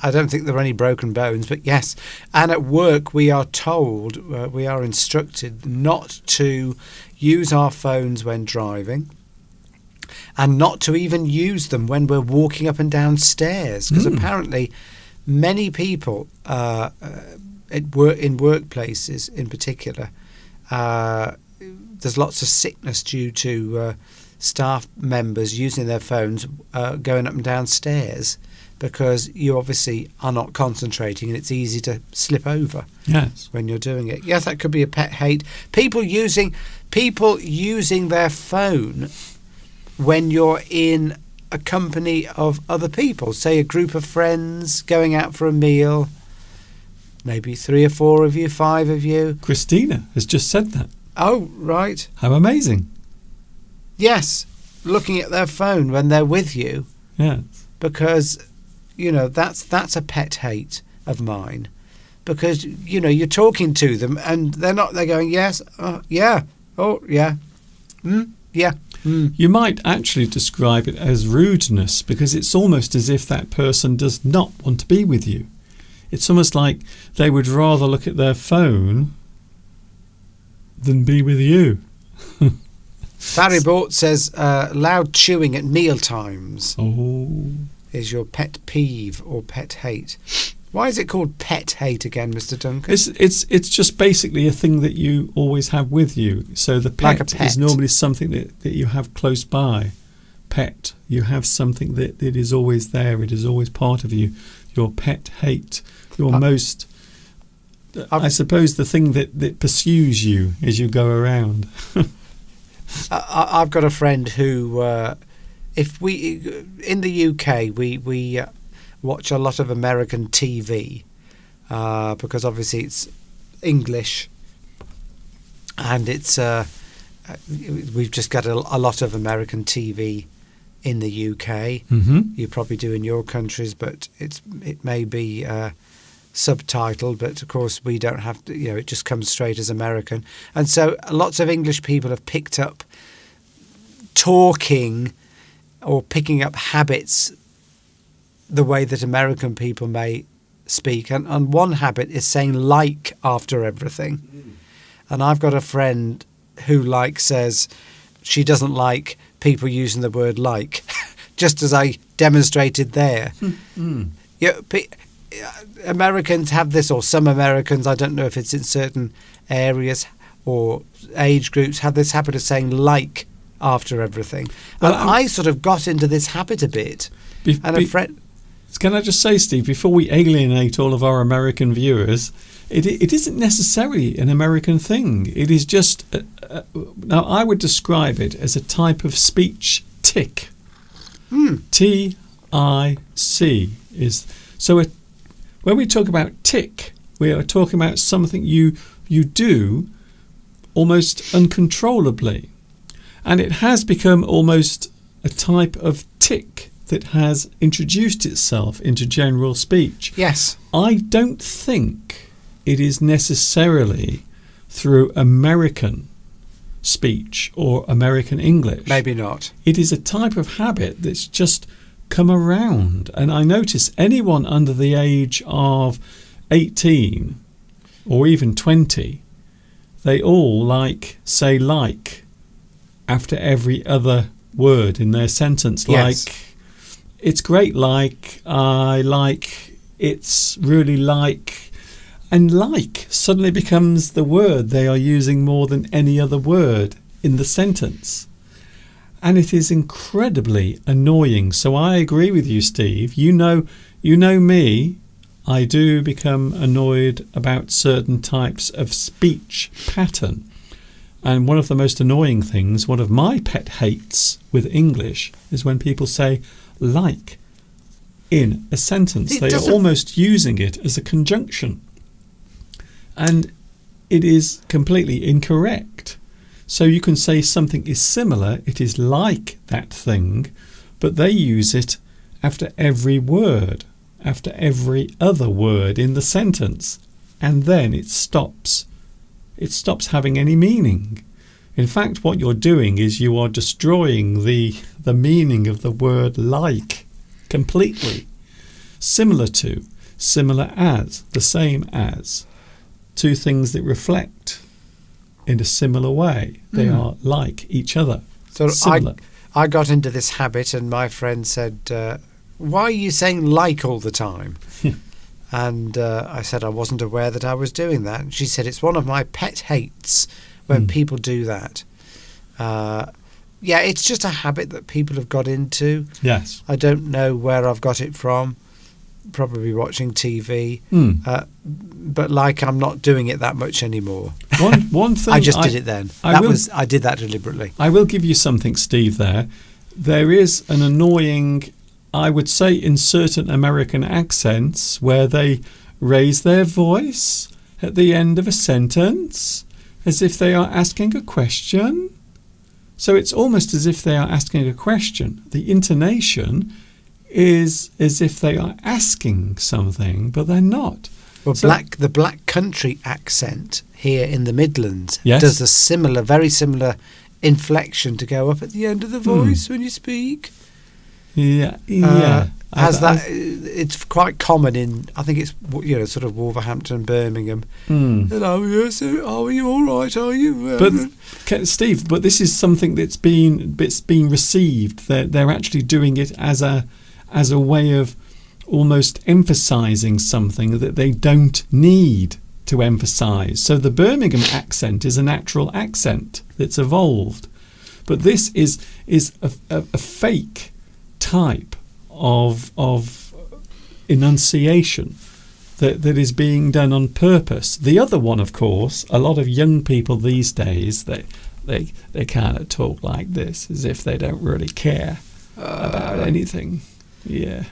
I don't think there were any broken bones, but yes. And at work, we are told, we are instructed not to use our phones when driving, and not to even use them when we're walking up and down stairs, because apparently many people in workplaces in particular, there's lots of sickness due to staff members using their phones going up and down stairs, because you obviously are not concentrating and it's easy to slip over when you're doing it. Yes, that could be a pet hate. People using their phone when you're in a company of other people, say a group of friends going out for a meal, maybe 3 or 4 of you, 5 of you. Christina has just said that. Oh, right. How amazing. Yes, looking at their phone when they're with you. Yes. Because, that's a pet hate of mine. Because, you're talking to them and they're going, yes, yeah, oh, yeah, yeah. You might actually describe it as rudeness, because it's almost as if that person does not want to be with you. It's almost like they would rather look at their phone than be with you. Barry Bort says loud chewing at meal times is your pet peeve or pet hate. Why is it called pet hate again, Mr. Duncan? It's just basically a thing that you always have with you. So the pet, like a pet is normally something that you have close by. Pet, you have something that is always there. It is always part of you. Your pet hate, your most... I suppose the thing that pursues you as you go around. I've got a friend who, in the UK, we watch a lot of American TV because obviously it's English, and it's we've just got a lot of American TV in the UK. Mm-hmm. You probably do in your countries, but it may be subtitled, but of course we don't have to, it just comes straight as American. And so lots of English people have picked up talking or picking up habits the way that American people may speak. And one habit is saying like after everything. And I've got a friend who says she doesn't like people using the word like, just as I demonstrated there. Americans have this, or some Americans, I don't know if it's in certain areas or age groups, have this habit of saying like after everything. Well, and I sort of got into this habit a bit. And a friend... Can I just say, Steve, before we alienate all of our American viewers, it isn't necessarily an American thing. It is just... now, I would describe it as a type of speech tic. T-I-C is... So when we talk about tic, we are talking about something you you do almost uncontrollably. And it has become almost a type of tic that has introduced itself into general speech. Yes. I don't think it is necessarily through American speech or American English. Maybe not. It is a type of habit that's just come around. And I notice anyone under the age of 18 or even 20, they all say like after every other word in their sentence. Yes. Like, it's great, like, I like, it's really like. And like suddenly becomes the word they are using more than any other word in the sentence. And it is incredibly annoying. So I agree with you, Steve. You know me. I do become annoyed about certain types of speech pattern. And one of the most annoying things, one of my pet hates with English, is when people say like in a sentence. They are almost using it as a conjunction. And it is completely incorrect. So you can say something is similar, it is like that thing, but they use it after every word, after every other word in the sentence, and then it stops. It stops having any meaning. In fact, what you're doing is you are destroying the meaning of the word like completely. Similar to, similar as, the same as. Two things that reflect in a similar way. They are like each other. So similar. I got into this habit, and my friend said, why are you saying like all the time? And I said I wasn't aware that I was doing that. And she said it's one of my pet hates when people do that. Yeah, it's just a habit that people have got into. Yes. I don't know where I've got it from. Probably watching TV. But like, I'm not doing it that much anymore. One thing I just did it then. I did that deliberately. I will give you something, Steve, there. There is an annoying, I would say, in certain American accents where they raise their voice at the end of a sentence as if they are asking a question. So it's almost as if they are asking a question. The intonation is as if they are asking something, but they're not. Well, the black country accent here in the Midlands Yes. does a very similar inflection to go up at the end of the voice when you speak. Yeah. It's quite common in, I think it's sort of Wolverhampton, Birmingham. Hello, yes, are you all right? Are you? But Steve, this is something that's been received. They're actually doing it as a way of almost emphasising something that they don't need to emphasise. So the Birmingham accent is a natural accent that's evolved, but this is a fake type of enunciation that is being done on purpose. The other one, of course, a lot of young people these days, they kind of talk like this as if they don't really care about anything. Yeah.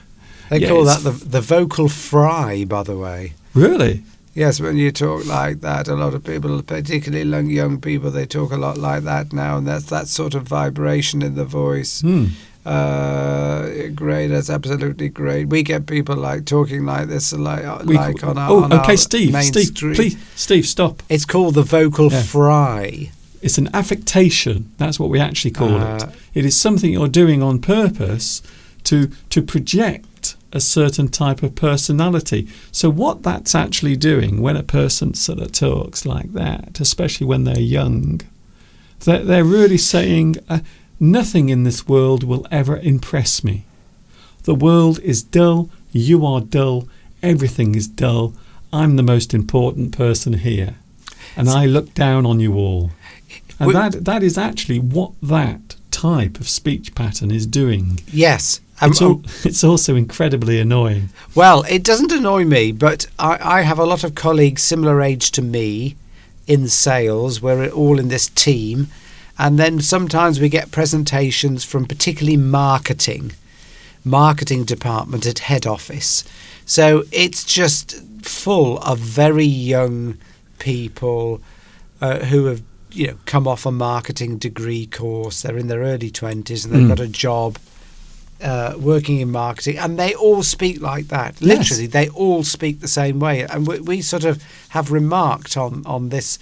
They call that the vocal fry, by the way. Really? Yes, when you talk like that, a lot of people, particularly young people, they talk a lot like that now, and that's that sort of vibration in the voice. Great, that's absolutely great. We get people like talking like this, on our Steve, main Steve, street. please, Steve, stop. It's called the vocal fry. It's an affectation. That's what we actually call it. It is something you're doing on purpose to project a certain type of personality. So what that's actually doing when a person sort of talks like that, especially when they're young, they're really saying, nothing in this world will ever impress me. The world is dull, you are dull, everything is dull, I'm the most important person here, and I look down on you all. And that is actually what that type of speech pattern is doing. Yes. It's also incredibly annoying. Well, it doesn't annoy me, but I have a lot of colleagues similar age to me in sales. We're all in this team. And then sometimes we get presentations from particularly marketing department at head office. So it's just full of very young people who have come off a marketing degree course. They're in their early 20s and they've got a job working in marketing, and they all speak like that. Literally, they all speak the same way. And we sort of have remarked on this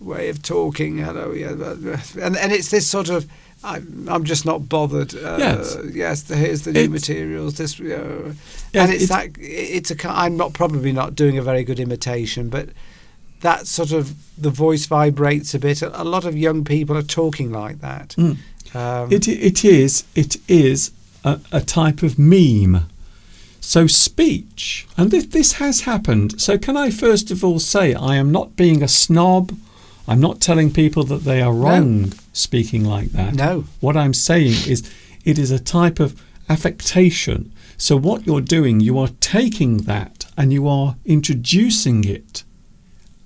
way of talking. Hello, and it's this sort of, I'm just not bothered. Yes, here's the new materials. This, and I'm probably not doing a very good imitation, but that sort of, the voice vibrates a bit. A lot of young people are talking like that. It is a type of meme. So speech, and this has happened. So can I first of all say, I am not being a snob. I'm not telling people that they are wrong speaking like that. No. What I'm saying is it is a type of affectation. So what you're doing, you are taking that and you are introducing it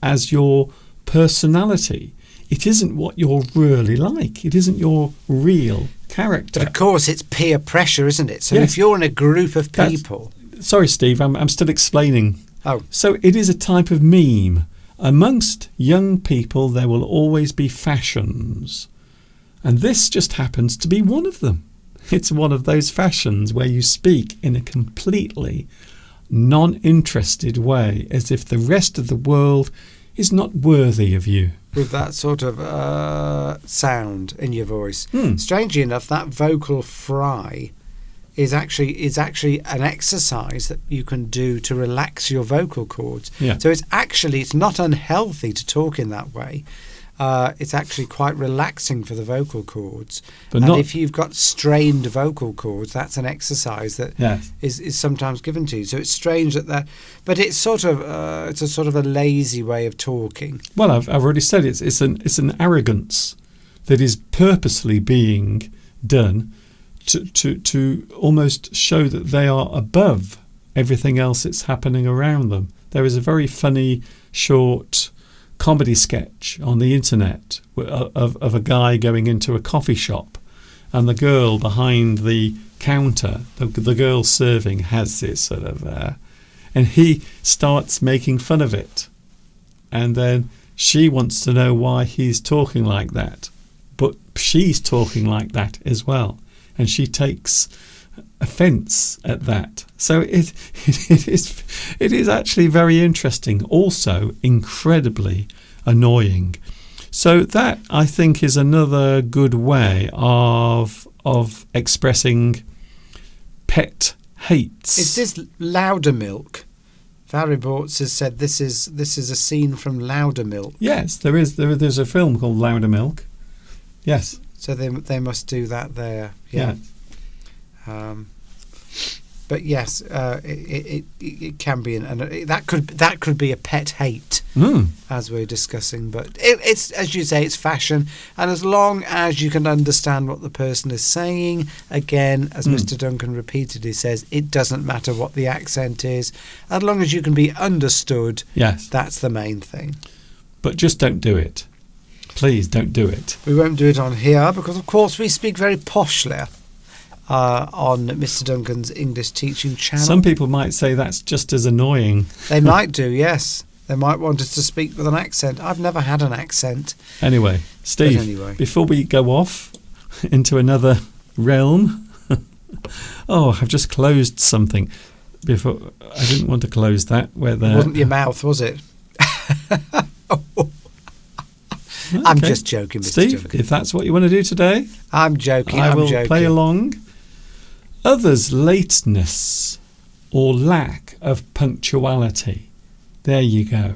as your personality. It isn't what you're really like. It isn't your real character. But of course, it's peer pressure, isn't it? So if you're in a group of people... Sorry, Steve, I'm still explaining. Oh. So it is a type of meme. Amongst young people, there will always be fashions. And this just happens to be one of them. It's one of those fashions where you speak in a completely non-interested way, as if the rest of the world is not worthy of you. With that sort of sound in your voice. Strangely enough, that vocal fry is actually an exercise that you can do to relax your vocal cords. Yeah. So it's not unhealthy to talk in that way. It's actually quite relaxing for the vocal cords. But if you've got strained vocal cords, that's an exercise that is sometimes given to you. So it's strange that but it's sort of it's a sort of a lazy way of talking. Well, I've already said it's an arrogance that is purposely being done to almost show that they are above everything else that's happening around them. There is a very funny short comedy sketch on the internet of a guy going into a coffee shop, and the girl behind the counter, the girl serving, has this sort of and he starts making fun of it, and then she wants to know why he's talking like that, but she's talking like that as well, and she takes offence at that. So it is actually very interesting, also incredibly annoying. So that, I think, is another good way of expressing pet hates. Is this Loudermilk? Variborts has said this is a scene from Loudermilk. Yes, there's a film called Loudermilk. Yes. So they must do that there. Yeah. But yes, it can be, that could be a pet hate, as we're discussing. But it's, as you say, it's fashion, and as long as you can understand what the person is saying, again, as Mr. Duncan repeatedly says, it doesn't matter what the accent is, as long as you can be understood. Yes, that's the main thing. But just don't do it. Please don't do it. We won't do it on here because, of course, we speak very poshly. On Mr. Duncan's English teaching channel. Some people might say that's just as annoying. They might do, yes. They might want us to speak with an accent. I've never had an accent. Anyway, Steve, before we go off into another realm, I've just closed something. Before I didn't want to close that. It wasn't your mouth, was it? Okay. I'm just joking, Mr. Steve, Duncan. if that's what you want to do today, I'm joking. I will play along. Others' lateness or lack of punctuality. There you go.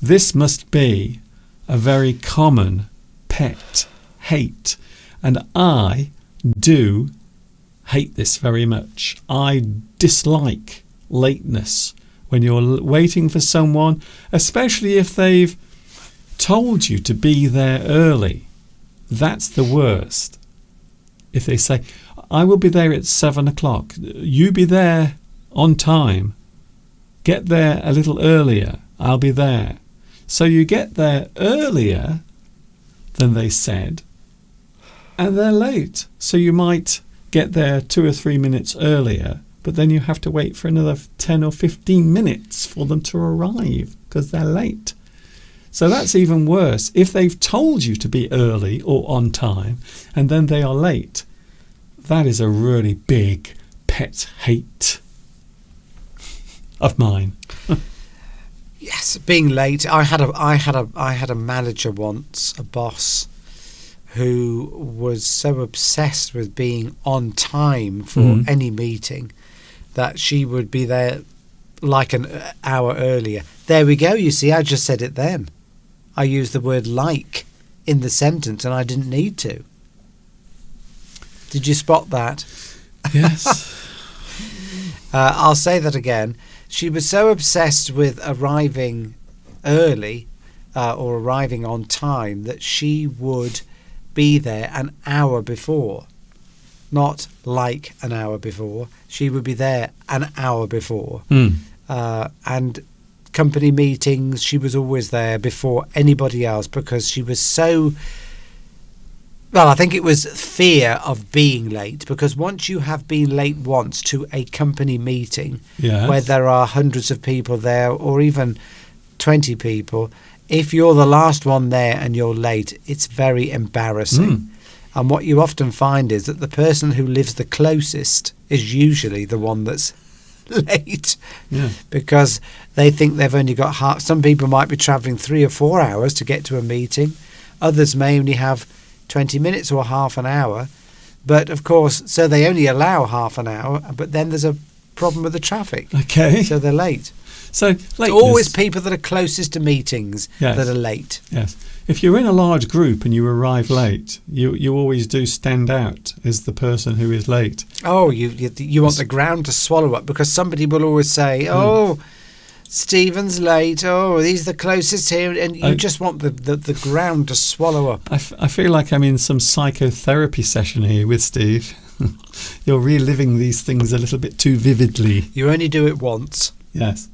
This must be a very common pet hate, and I do hate this very much. I dislike lateness when you're waiting for someone, especially if they've told you to be there early. That's the worst. If they say, I will be there at 7 o'clock, you be there on time, get there a little earlier, I'll be there. So you get there earlier than they said, and they're late. So you might get there 2 or 3 minutes earlier, but then you have to wait for another 10 or 15 minutes for them to arrive because they're late. So that's even worse. If they've told you to be early or on time and then they are late, that is a really big pet hate of mine. Yes, being late. I had a manager once, a boss, who was so obsessed with being on time for any meeting that she would be there like an hour earlier. There we go. You see, I just said it then. I used the word "like" in the sentence, and I didn't need to. Did you spot that? Yes. I'll say that again. She was so obsessed with arriving early or arriving on time that she would be there an hour before. Not like an hour before. She would be there an hour before. And company meetings, she was always there before anybody else because she was so... Well, I think it was fear of being late, because once you have been late once to a company meeting where there are hundreds of people there or even 20 people, if you're the last one there and you're late, it's very embarrassing. And what you often find is that the person who lives the closest is usually the one that's late, because they think they've only got half. Some people might be travelling 3 or 4 hours to get to a meeting. Others may only have 20 minutes or half an hour. But of course, so they only allow half an hour, but then there's a problem with the traffic. Okay. So they're late. So It's always people that are closest to meetings that are late. Yes. If you're in a large group and you arrive late, you always do stand out as the person who is late. Oh, you want the ground to swallow up, because somebody will always say, "Oh, Stephen's late. Oh, he's the closest here," and you just want the ground to swallow up. I feel like I'm in some psychotherapy session here with Steve. You're reliving these things a little bit too vividly. You only do it once. Yes.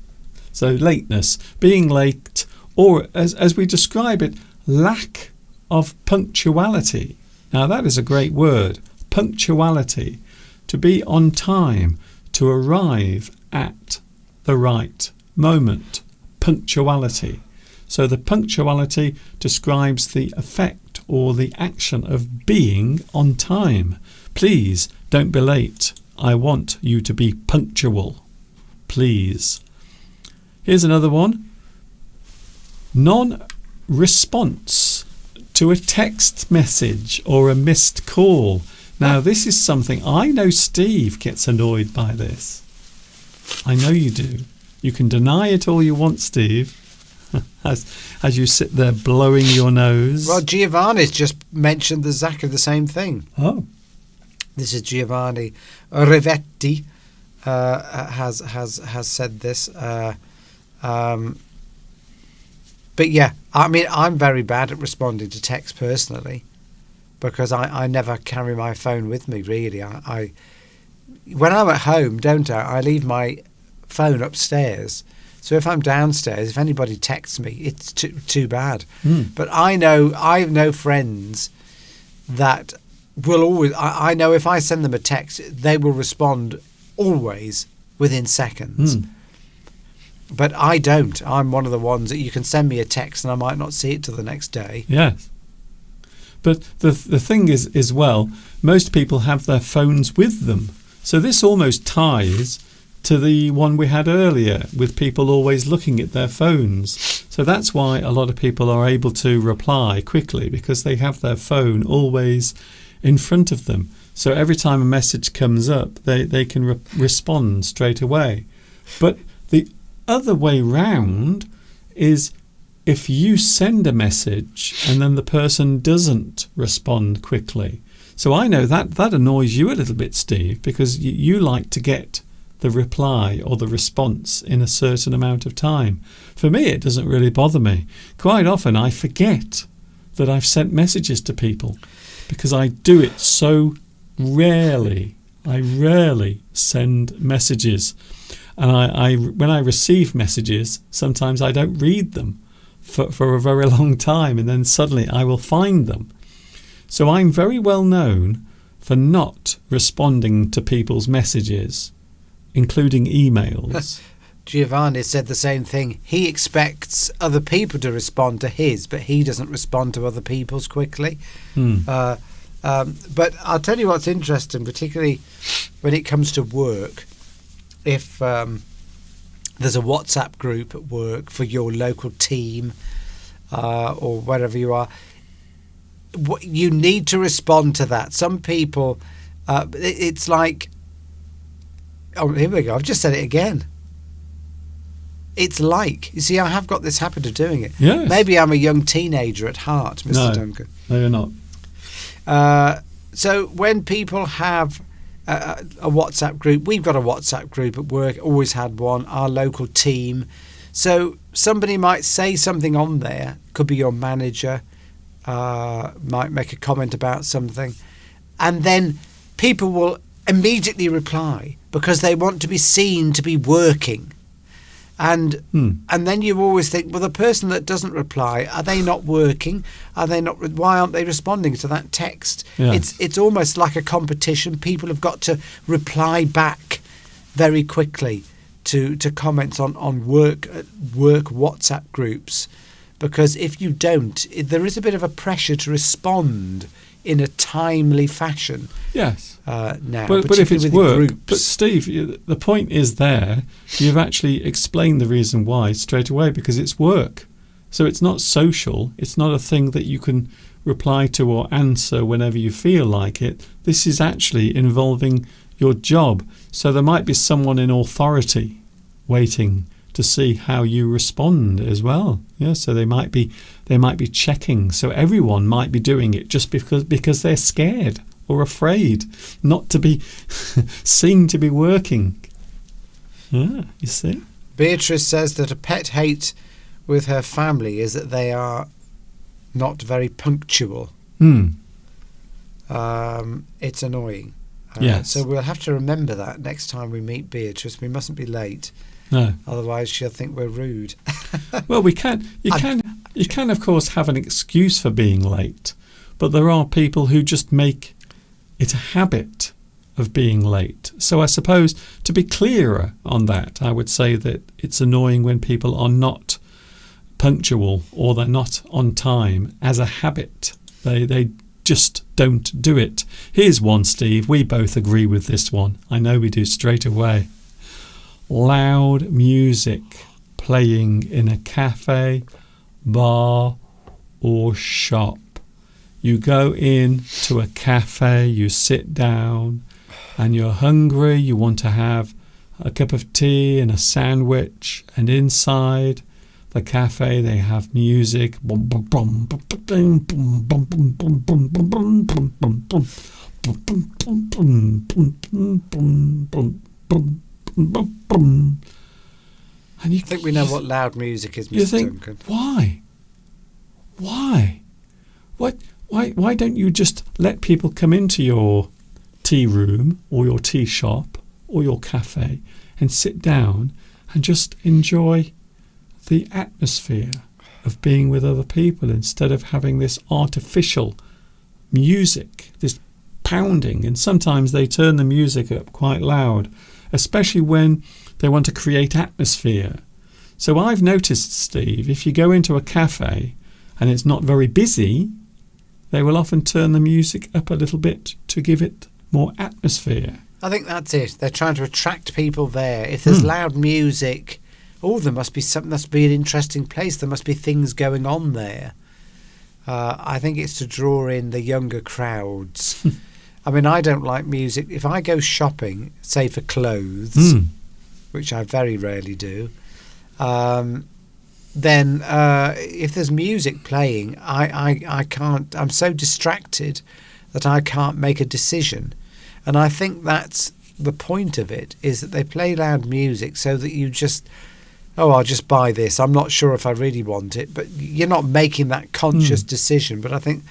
So lateness, being late, or as we describe it, lack of punctuality. Now that is a great word, punctuality. To be on time, to arrive at the right moment, punctuality. So the punctuality describes the effect or the action of being on time. Please don't be late. I want you to be punctual. Please. Here's another one. Non-response to a text message or a missed call. Now, this is something I know Steve gets annoyed by this. I know you do. You can deny it all you want, Steve, as you sit there blowing your nose. Well, Giovanni's just mentioned exactly the same thing. Oh. This is Giovanni Rivetti has said this. But yeah, I mean, I'm very bad at responding to text personally, because I never carry my phone with me, really. I when I'm at home, I leave my phone upstairs. So if I'm downstairs, if anybody texts me, it's too bad. But I know friends that will always... I know if I send them a text, they will respond always within seconds. But I don't. I'm one of the ones that you can send me a text and I might not see it till the next day. Yes. But the thing is, as well, most people have their phones with them. So this almost ties to the one we had earlier with people always looking at their phones. So that's why a lot of people are able to reply quickly, because they have their phone always in front of them. So every time a message comes up, they can respond straight away. But the other way round is if you send a message and then the person doesn't respond quickly. So I know that annoys you a little bit, Steve, because you like to get the reply or the response in a certain amount of time. For me, it doesn't really bother me. Quite often I forget that I've sent messages to people because I do it so rarely. I rarely send messages. And when I receive messages, sometimes I don't read them for a very long time, and then suddenly I will find them. So I'm very well known for not responding to people's messages, including emails. Giovanni said the same thing. He expects other people to respond to his, but he doesn't respond to other people's quickly. But I'll tell you what's interesting, particularly when it comes to work. If there's a WhatsApp group at work for your local team or wherever you are, you need to respond to that. Some people, it's like, oh, here we go. I've just said it again. It's like, you see, I have got this habit of doing it. Yes. Maybe I'm a young teenager at heart, Mr. Duncan. No, you're not. So when people have a WhatsApp group, we've got a WhatsApp group at work, always had one, our local team. So somebody might say something on there, could be your manager, might make a comment about something, and then people will immediately reply because they want to be seen to be working. And then you always think, well, the person that doesn't reply, are they not working? Are they not? Why aren't they responding to that text? Yes. It's almost like a competition. People have got to reply back very quickly to comments on work WhatsApp groups, because if you don't, there is a bit of a pressure to respond in a timely fashion. Yes. Now, but if it's with work, groups. but Steve, the point is there. You've actually explained the reason why straight away, because it's work. So it's not social. It's not a thing that you can reply to or answer whenever you feel like it. This is actually involving your job. So there might be someone in authority waiting to see how you respond as well. Yeah, so they might be checking. So everyone might be doing it just because they're scared or afraid not to be seen to be working. Yeah, you see. Beatrice says that a pet hate with her family is that they are not very punctual. It's annoying. Yes. So we'll have to remember that next time we meet Beatrice. We mustn't be late. No. Otherwise she'll think we're rude. Well, you can of course have an excuse for being late, but there are people who just make it a habit of being late. So I suppose to be clearer on that, I would say that it's annoying when people are not punctual or they're not on time as a habit. They just don't do it. Here's one, Steve. We both agree with this one. I know we do straight away. Loud music playing in a cafe, bar or shop. You go in to a cafe, you sit down and you're hungry, you want to have a cup of tea and a sandwich, and inside the cafe they have music. And I think we know what loud music is, you Mr. think, Duncan. Why? Why don't you just let people come into your tea room or your tea shop or your cafe and sit down and just enjoy the atmosphere of being with other people instead of having this artificial music, this pounding? And sometimes they turn the music up quite loud, especially when they want to create atmosphere. So I've noticed, Steve, if you go into a cafe and it's not very busy, they will often turn the music up a little bit to give it more atmosphere. I think that's it. They're trying to attract people there. If there's loud music, there must be something. Must be an interesting place. There must be things going on there. I think it's to draw in the younger crowds. I mean, I don't like music. If I go shopping, say for clothes, which I very rarely do, then if there's music playing, I can't. I'm so distracted that I can't make a decision. And I think that's the point of it, is that they play loud music so that you just, I'll just buy this. I'm not sure if I really want it, but you're not making that conscious decision. But I think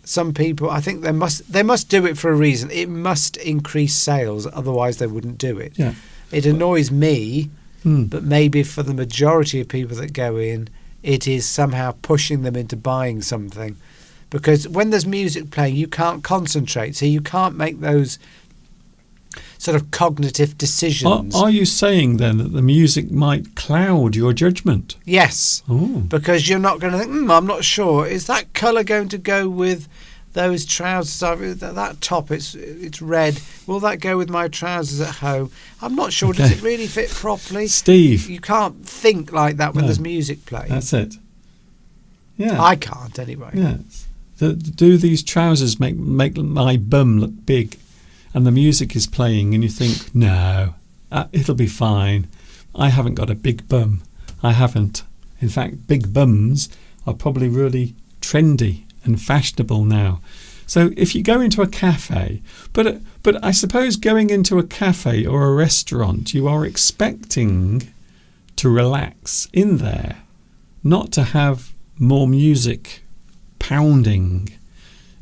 some people, I think they must do it for a reason. It must increase sales, otherwise they wouldn't do it. Yeah. It annoys me, but maybe for the majority of people that go in, it is somehow pushing them into buying something. Because when there's music playing, you can't concentrate, so you can't make those sort of cognitive decisions. Are you saying then that the music might cloud your judgment? Yes, Oh. because you're not going to think, I'm not sure. Is that colour going to go with those trousers? That top, it's red. Will that go with my trousers at home? I'm not sure. Does it really fit properly? Steve. You can't think like that when No. there's music playing. That's it. Yeah. I can't anyway. Yes. Do these trousers make my bum look big? And the music is playing and you think, no, it'll be fine. I haven't got a big bum. I haven't. In fact, big bums are probably really trendy and fashionable now. So if you go into a cafe, but I suppose going into a cafe or a restaurant, you are expecting to relax in there, not to have more music pounding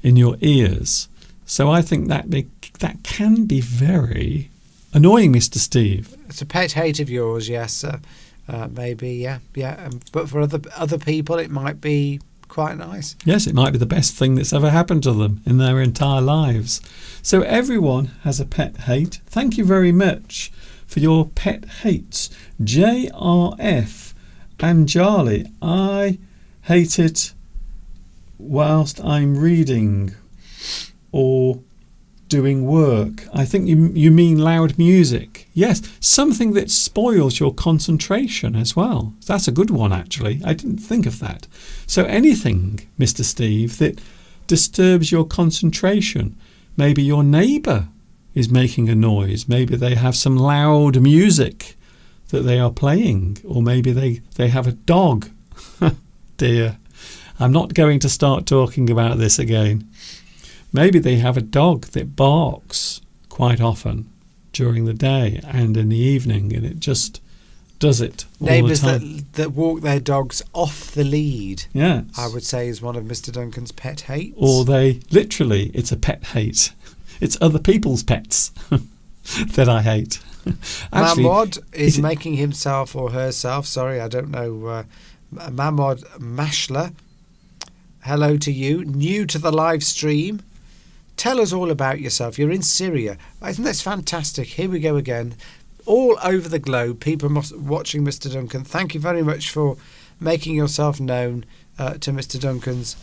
in your ears. So I think that can be very annoying, Mr. Steve. It's a pet hate of yours, yes. Maybe, yeah. But for other people, it might be quite nice. Yes, it might be the best thing that's ever happened to them in their entire lives. So everyone has a pet hate. Thank you very much for your pet hates. JRF and Charlie, I hate it whilst I'm reading or doing work. I think you mean loud music. Yes, something that spoils your concentration as well. That's a good one, actually. I didn't think of that. So anything, Mr. Steve, that disturbs your concentration. Maybe your neighbour is making a noise. Maybe they have some loud music that they are playing. Or maybe they have a dog. Dear, I'm not going to start talking about this again. Maybe they have a dog that barks quite often during the day and in the evening, and it just does it all Neighbours the time. that walk their dogs off the lead, Yes. I would say, is one of Mr. Duncan's pet hates. Or it's a pet hate. It's other people's pets that I hate. Actually, Mamod is is it- making himself or herself, sorry, I don't know, Mamod Mashler, hello to you, new to the live stream. Tell us all about yourself. You're in Syria. Isn't this fantastic? Here we go again. All over the globe, people watching Mr. Duncan. Thank you very much for making yourself known to Mr. Duncan's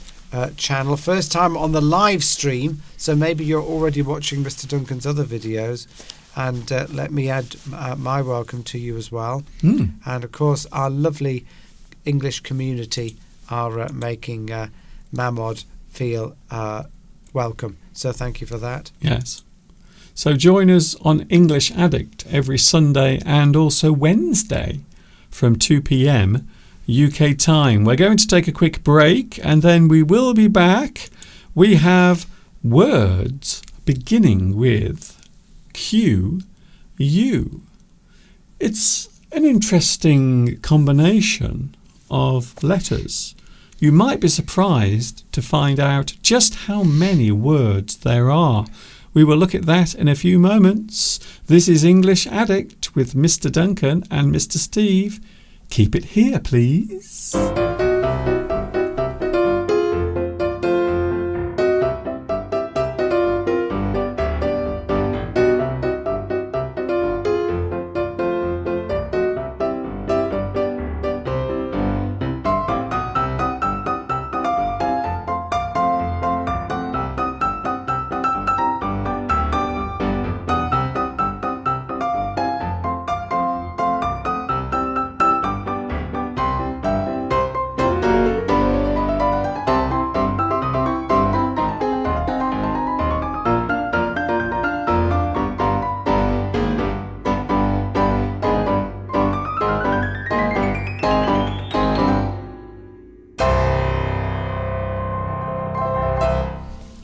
channel. First time on the live stream, so maybe you're already watching Mr. Duncan's other videos. And let me add my welcome to you as well. And of course, our lovely English community are making Mamod feel welcome. So thank you for that. Yes. So join us on English Addict every Sunday and also Wednesday from 2 p.m. UK time. We're going to take a quick break and then we will be back. We have words beginning with Q, U. It's an interesting combination of letters. You might be surprised to find out just how many words there are. We will look at that in a few moments. This is English Addict with Mr. Duncan and Mr. Steve. Keep it here, please.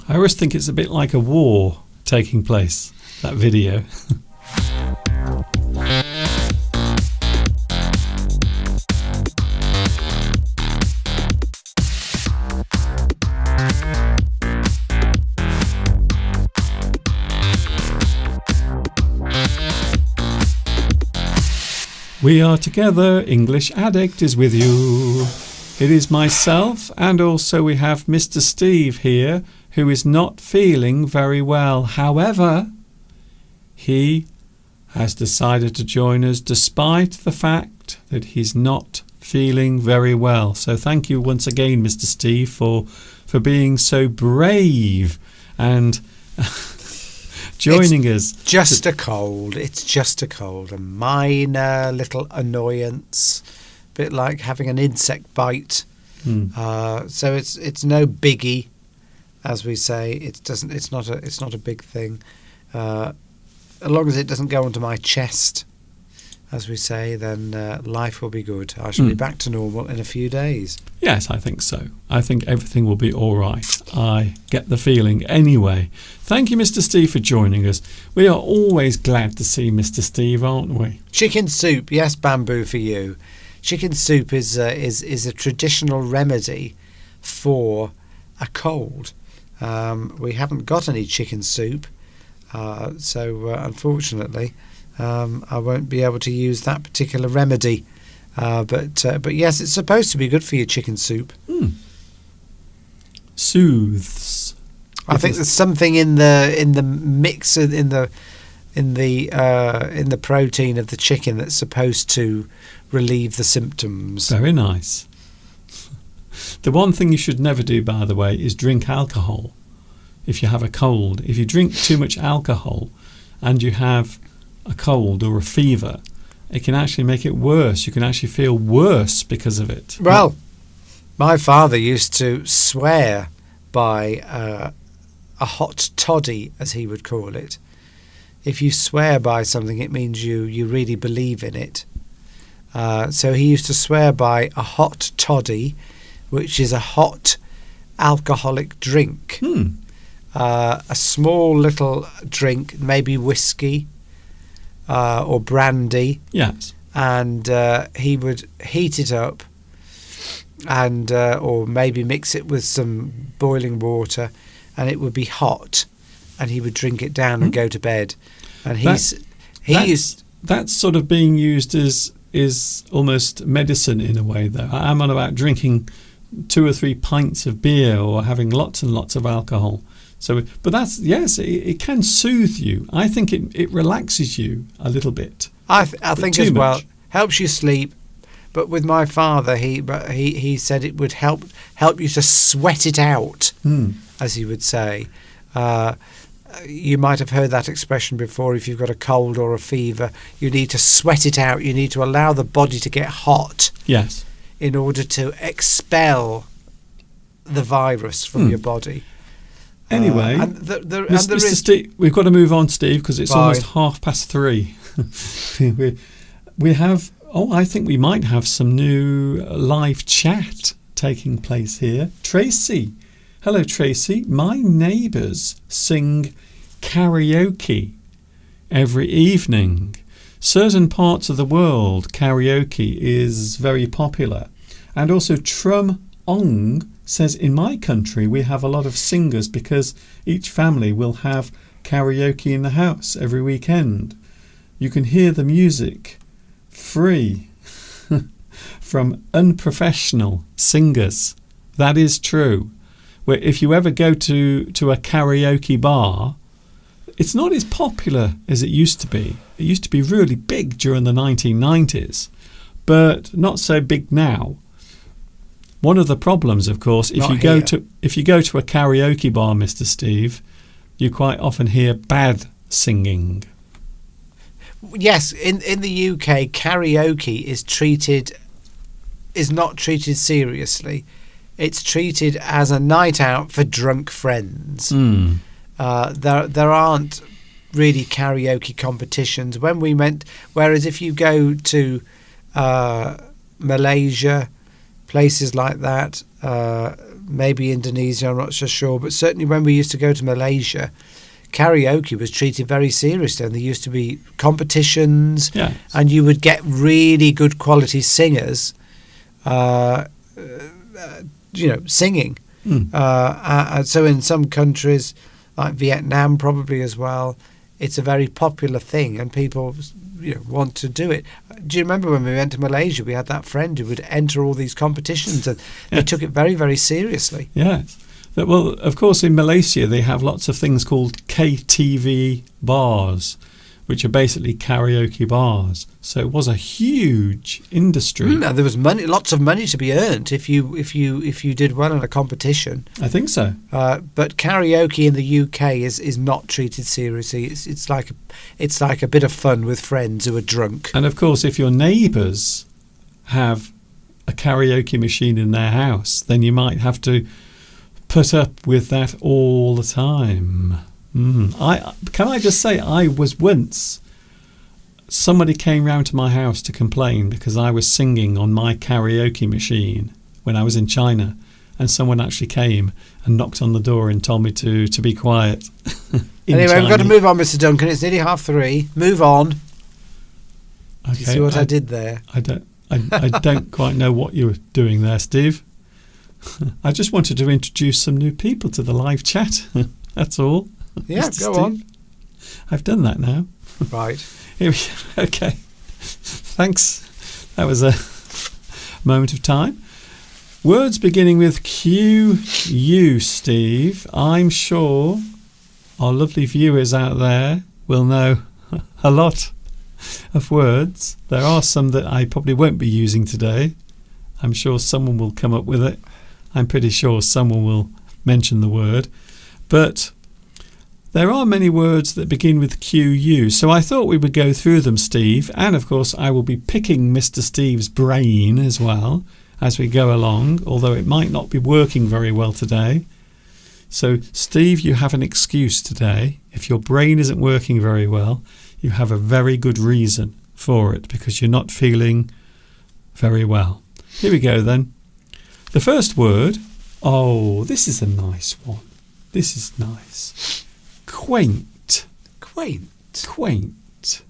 I always think it's a bit like a war taking place, that video. We are together, English Addict is with you. It is myself and also we have Mr. Steve here who is not feeling very well. However, he has decided to join us despite the fact that he's not feeling very well. So thank you once again, Mr. Steve, for being so brave and joining us. Just a cold. It's just a cold. A minor little annoyance. A bit like having an insect bite. So it's no biggie, as we say. It's not a big thing. As long as it doesn't go onto my chest, as we say, then life will be good. I shall be back to normal in a few days. Yes, I think so. I think everything will be all right. I get the feeling anyway. Thank you, Mr. Steve, for joining us. We are always glad to see Mr. Steve, aren't we? Chicken soup, yes, Bamboo, for you. Chicken soup is a traditional remedy for a cold. We haven't got any chicken soup, so unfortunately I won't be able to use that particular remedy. But yes, it's supposed to be good for your chicken soup. Soothes. I think there's something in the mix in the protein of the chicken that's supposed to relieve the symptoms. Very nice. The one thing you should never do, by the way, is drink alcohol if you have a cold. If you drink too much alcohol and you have a cold or a fever, it can actually make it worse. You can actually feel worse because of it. Well, my father used to swear by a hot toddy, as he would call it. If you swear by something, it means you really believe in it. So he used to swear by a hot toddy, which is a hot alcoholic drink. A small little drink, maybe whiskey or brandy. Yes. And he would heat it up and or maybe mix it with some boiling water, and it would be hot, and he would drink it down and go to bed. And that's sort of being used as is almost medicine in a way, though. I'm on about drinking 2 or 3 pints of beer or having lots and lots of alcohol. So, but that's, yes, it can soothe you. I think it relaxes you a little bit. I think as well, helps you sleep. But with my father, he said it would help you to sweat it out, as he would say. You might have heard that expression before. If you've got a cold or a fever, you need to sweat it out. You need to allow the body to get hot. Yes. In order to expel the virus from your body. Anyway, Mr. Steve, we've got to move on, Steve, because it's almost 3:30. we have. Oh, I think we might have some new live chat taking place here. Tracy. Hello, Tracy. My neighbours sing karaoke every evening. Certain parts of the world, karaoke is very popular. And also Trum Ong says, in my country, we have a lot of singers because each family will have karaoke in the house every weekend. You can hear the music free from unprofessional singers. That is true. Where if you ever go to a karaoke bar, it's not as popular as it used to be. It used to be really big during the 1990s, but not so big now. One of the problems, of course, if you go to a karaoke bar, Mr. Steve, you quite often hear bad singing. Yes, in the UK, karaoke is not treated seriously. It's treated as a night out for drunk friends. There aren't really karaoke competitions. Whereas if you go to Malaysia, places like that, maybe Indonesia, I'm not so sure, but certainly when we used to go to Malaysia, karaoke was treated very seriously, and there used to be competitions, and you would get really good quality singers singing. So in some countries, like Vietnam probably as well, it's a very popular thing, and people want to do it. Do you remember when we went to Malaysia, we had that friend who would enter all these competitions, and they took it very, very seriously. Yes. Well, of course, in Malaysia, they have lots of things called KTV bars, which are basically karaoke bars. So it was a huge industry. Now, there was lots of money to be earned if you did well in a competition. I think so. But karaoke in the UK is not treated seriously. It's like a bit of fun with friends who are drunk. And of course, if your neighbours have a karaoke machine in their house, then you might have to put up with that all the time. Can I just say, I was once, somebody came round to my house to complain because I was singing on my karaoke machine when I was in China, and someone actually came and knocked on the door and told me to be quiet. Anyway, we've got to move on, Mr. Duncan. It's nearly 3:30. Move on. Okay, Do you see what I did there? I don't quite know what you were doing there, Steve. I just wanted to introduce some new people to the live chat. That's all. Yeah, Mr. go Steve. on. I've done that now. Right. Here we go. Okay. Thanks. That was a moment of time. Words beginning with QU, Steve. I'm sure our lovely viewers out there will know a lot of words. There are some that I probably won't be using today. I'm sure someone will come up with it. I'm pretty sure someone will mention the word. But there are many words that begin with QU, so I thought we would go through them, Steve. And of course, I will be picking Mr. Steve's brain as well as we go along, although it might not be working very well today. So, Steve, you have an excuse today. If your brain isn't working very well, you have a very good reason for it, because you're not feeling very well. Here we go then. The first word, this is a nice one. This is nice. Quaint. Quaint. Quaint.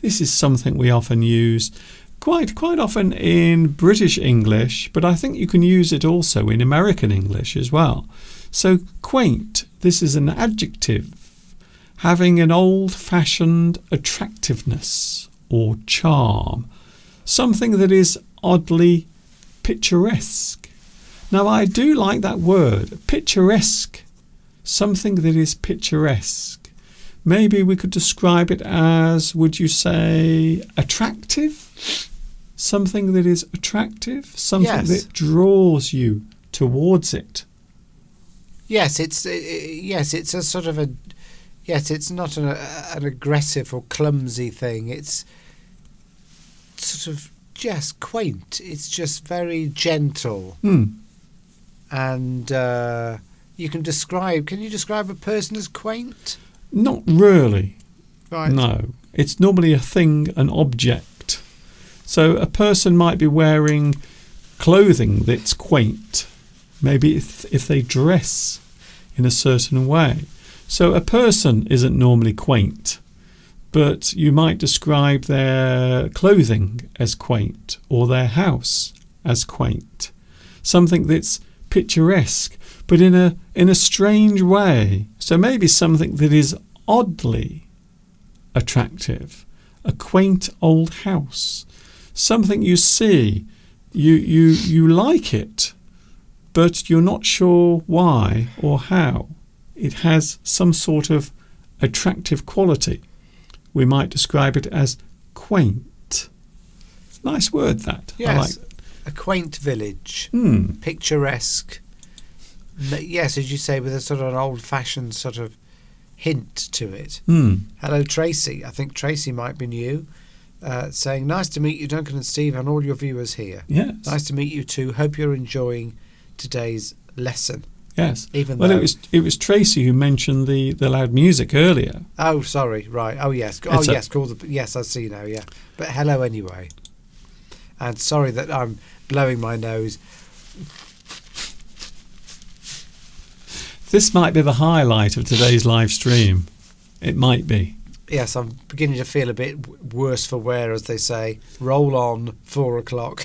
This is something we often use quite often in British English, but I think you can use it also in American English as well. So quaint, this is an adjective having an old-fashioned attractiveness or charm, something that is oddly picturesque. Now, I do like that word, picturesque, something that is picturesque. Maybe we could describe it as, would you say, attractive? Something that is attractive, something that draws you towards it. Yes, it's a sort of it's not an aggressive or clumsy thing. It's sort of just quaint. It's just very gentle. And you can you describe a person as quaint? Not really. Right. No. It's normally a thing, an object. So a person might be wearing clothing that's quaint. Maybe if they dress in a certain way. So a person isn't normally quaint, but you might describe their clothing as quaint or their house as quaint. Something that's picturesque, but in a strange way. So maybe something that is oddly attractive. A quaint old house. Something you see, you like it, but you're not sure why or how. It has some sort of attractive quality. We might describe it as quaint. It's a nice word, that. Yes, I like that. A quaint village, picturesque. Yes, as you say, with a sort of an old-fashioned sort of hint to it. Hello, Tracy. I think Tracy might be new. Saying, nice to meet you, Duncan and Steve, and all your viewers here. Yes. Nice to meet you too. Hope you're enjoying today's lesson. Yes. Even well, though it was Tracy who mentioned the loud music earlier. Oh, sorry. Right. Oh, yes. Yes, I see now. Yeah. But hello anyway. And sorry that I'm blowing my nose. This might be the highlight of today's live stream. It might be. Yes, I'm beginning to feel a bit worse for wear, as they say. Roll on, 4 o'clock.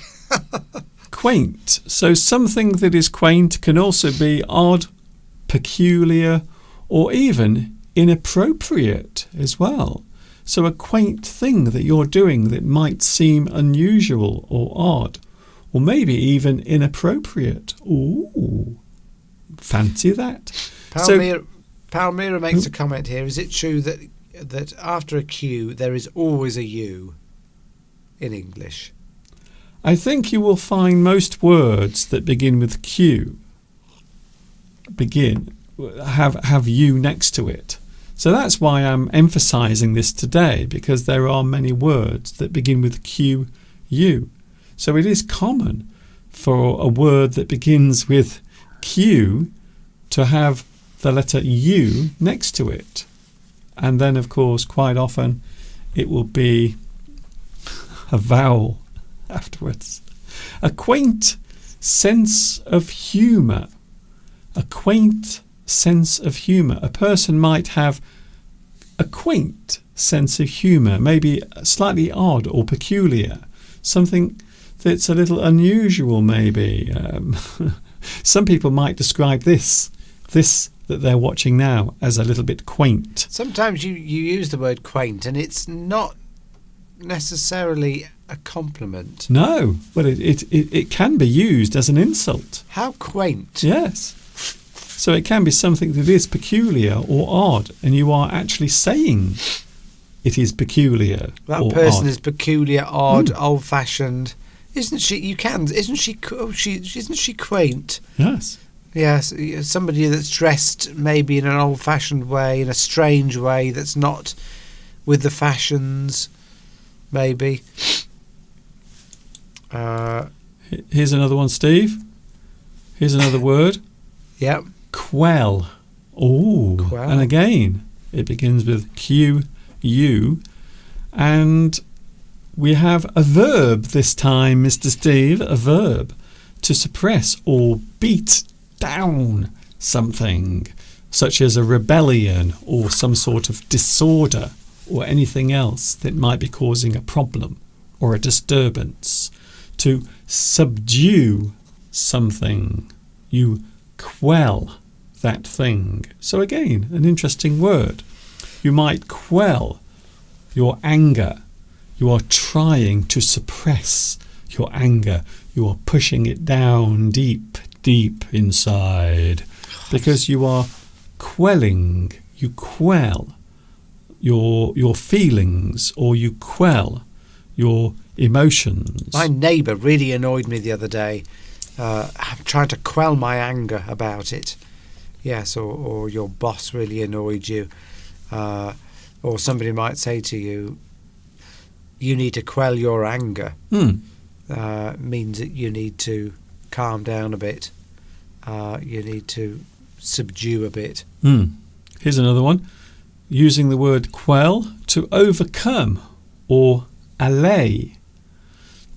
Quaint. So something that is quaint can also be odd, peculiar, or even inappropriate as well. So a quaint thing that you're doing that might seem unusual or odd, or maybe even inappropriate. Ooh, fancy that. Palmyra makes a comment here. Is it true that that after a Q there is always a U in English? I think you will find most words that begin with Q have U next to it. So that's why I'm emphasizing this today, because there are many words that begin with Q, U. So it is common for a word that begins with Q to have the letter U next to it. And then, of course, quite often it will be a vowel afterwards. A quaint sense of humour. A quaint sense of humour. A person might have a quaint sense of humour, maybe slightly odd or peculiar, something that's a little unusual maybe. Some people might describe this that they're watching now as a little bit quaint. Sometimes you use the word quaint and it's not necessarily a compliment. No, but it can be used as an insult. How quaint. Yes. So it can be something that is peculiar or odd, and you are actually saying it is peculiar. That person is peculiar, odd, old-fashioned. Isn't she quaint? Yes. Yes, somebody that's dressed maybe in an old-fashioned way, in a strange way, that's not with the fashions, maybe. Here's another one, Steve. Here's another word. Yep. Quell. Oh, Quell. And again, it begins with Q, U, and we have a verb this time, Mr. Steve, a verb, to suppress or beat down something, such as a rebellion or some sort of disorder or anything else that might be causing a problem or a disturbance. To subdue something, you quell that thing. So again, an interesting word. You might quell your anger. You are trying to suppress your anger. You are pushing it down deep inside, because you are quelling. You quell your feelings, or you quell your emotions. My neighbour really annoyed me the other day. I'm trying to quell my anger about it. Yes, or your boss really annoyed you. Or somebody might say to you, you need to quell your anger. Means that you need to calm down a bit. You need to subdue a bit. Here's another one. Using the word quell, to overcome or allay.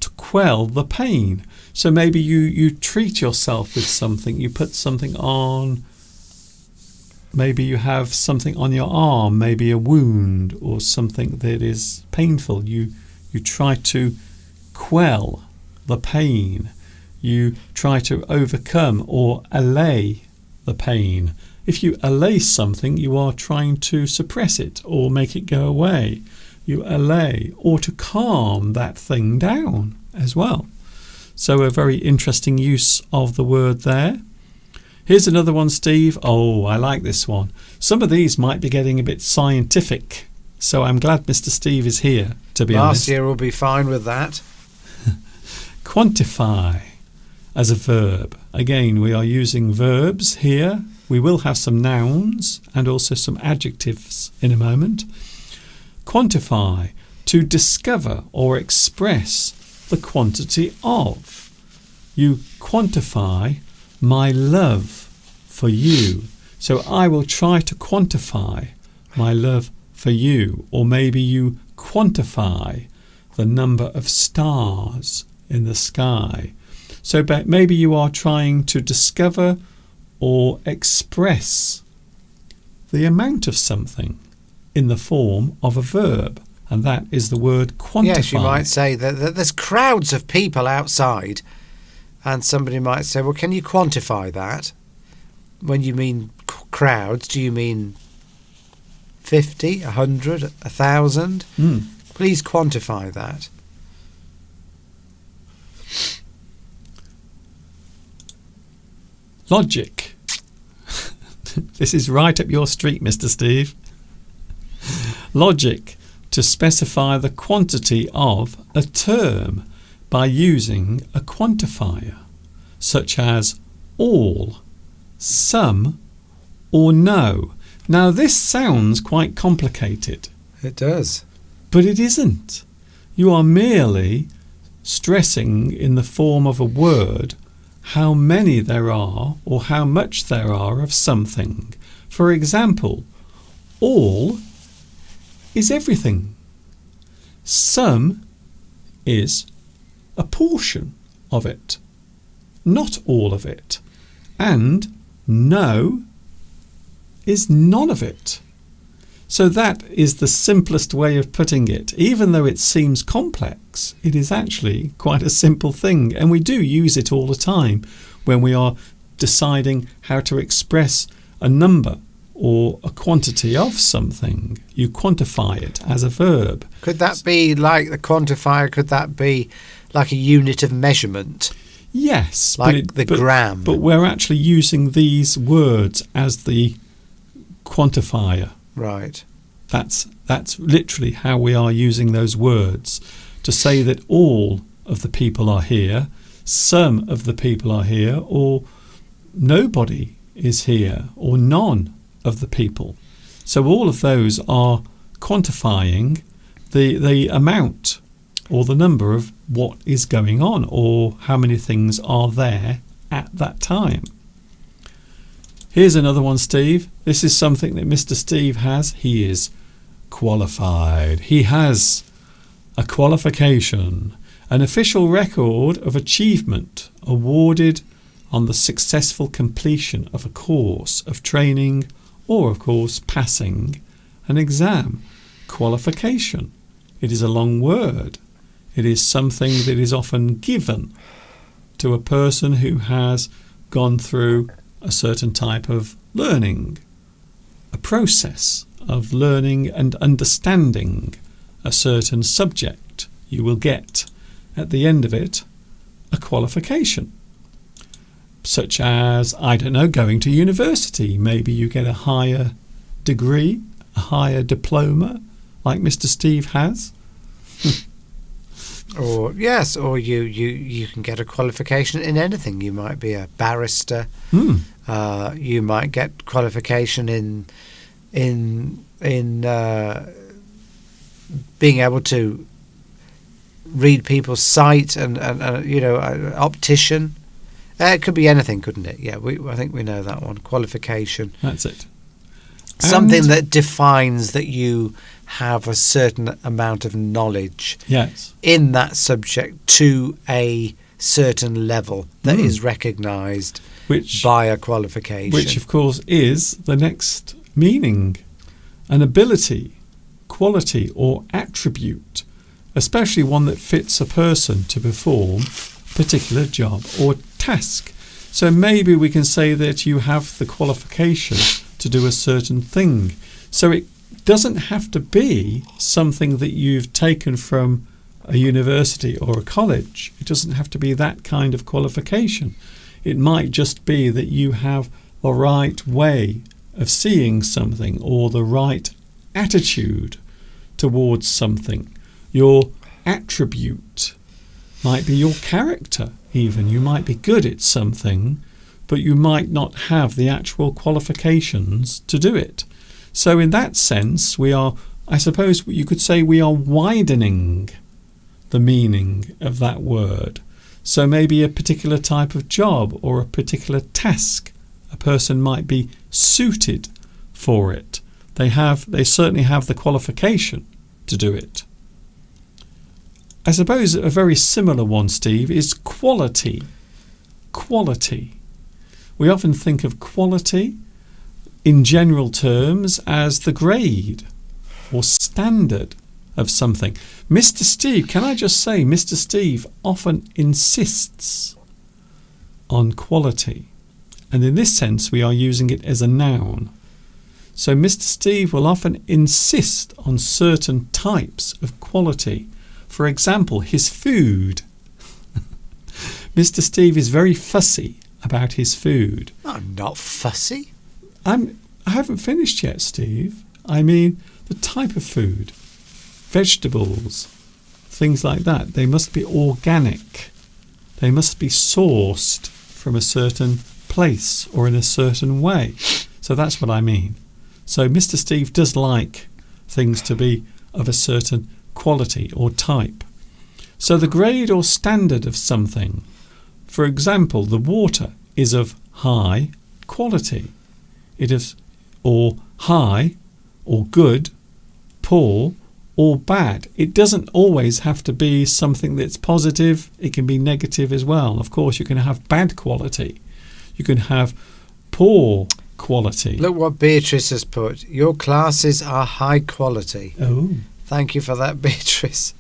To quell the pain. So maybe you treat yourself with something. You put something on. Maybe you have something on your arm, maybe a wound or something that is painful. You try to quell the pain. You try to overcome or allay the pain. If you allay something, you are trying to suppress it or make it go away. You allay, or to calm that thing down as well. So a very interesting use of the word there. Here's another one, Steve. Oh, I like this one. Some of these might be getting a bit scientific, so I'm glad Mr. Steve is here, to be honest. Last year will be fine with that. Quantify as a verb. Again, we are using verbs here. We will have some nouns and also some adjectives in a moment. Quantify, to discover or express the quantity of. You quantify my love for you. So I will try to quantify my love for you. Or maybe you quantify the number of stars in the sky. So maybe you are trying to discover or express the amount of something in the form of a verb. And that is the word quantify. Yes, you might say that there's crowds of people outside. And somebody might say, well, can you quantify that? When you mean crowds, do you mean 50, 100, 1,000? Please quantify that. Logic. This is right up your street, Mr. Steve. Logic to specify the quantity of a term by using a quantifier, such as all, some, or no. Now this sounds quite complicated. It does. But it isn't. You are merely stressing in the form of a word how many there are or how much there are of something. For example, all is everything. Some is a portion of it, not all of it. And no is none of it. So that is the simplest way of putting it. Even though it seems complex, it is actually quite a simple thing. And we do use it all the time when we are deciding how to express a number or a quantity of something. You quantify it as a verb. Could that be like the quantifier? Could that be like a unit of measurement? Yes. Like the gram. But we're actually using these words as the quantifier. Right. That's literally how we are using those words to say that all of the people are here, some of the people are here, or nobody is here, or none of the people. So all of those are quantifying the amount or the number of what is going on, or how many things are there at that time. Here's another one, Steve. This is something that Mr. Steve has. He is qualified. He has a qualification, an official record of achievement awarded on the successful completion of a course of training or, of course, passing an exam. Qualification. It is a long word. It is something that is often given to a person who has gone through a certain type of learning, a process of learning and understanding a certain subject. You will get, at the end of it, a qualification, such as, I don't know, going to university. Maybe you get a higher degree, a higher diploma, like Mr. Steve has. Or yes, or you can get a qualification in anything. You might be a barrister. You might get qualification in being able to read people's sight and optician. It could be anything, couldn't it? Yeah, I think we know that one. Qualification. That's it. Something that defines that you have a certain amount of knowledge in that subject to a certain level that is recognised by a qualification. Which, of course, is the next meaning. An ability, quality or attribute, especially one that fits a person to perform a particular job or task. So maybe we can say that you have the qualification to do a certain thing. So it doesn't have to be something that you've taken from a university or a college. It doesn't have to be that kind of qualification. It might just be that you have the right way of seeing something or the right attitude towards something. Your attribute might be your character even. You might be good at something, but you might not have the actual qualifications to do it. So in that sense, we are, I suppose you could say, we are widening the meaning of that word. So maybe a particular type of job or a particular task, a person might be suited for it. They certainly have the qualification to do it. I suppose a very similar one, Steve, is quality. Quality. We often think of quality in general terms as the grade or standard of something. Mr. Steve, can I just say, Mr. Steve often insists on quality. And in this sense, we are using it as a noun. So Mr. Steve will often insist on certain types of quality. For example, his food. Mr. Steve is very fussy about his food. I'm not fussy. I haven't finished yet, Steve. I mean, the type of food, vegetables, things like that. They must be organic. They must be sourced from a certain place or in a certain way. So that's what I mean. So Mr. Steve does like things to be of a certain quality or type. So the grade or standard of something, for example, the water is of high quality. It is or high or good, poor or bad. It doesn't always have to be something that's positive. It can be negative as well. Of course, you can have bad quality. You can have poor quality. Look what Beatrice has put. Your classes are high quality. Oh, Thank you for that, Beatrice.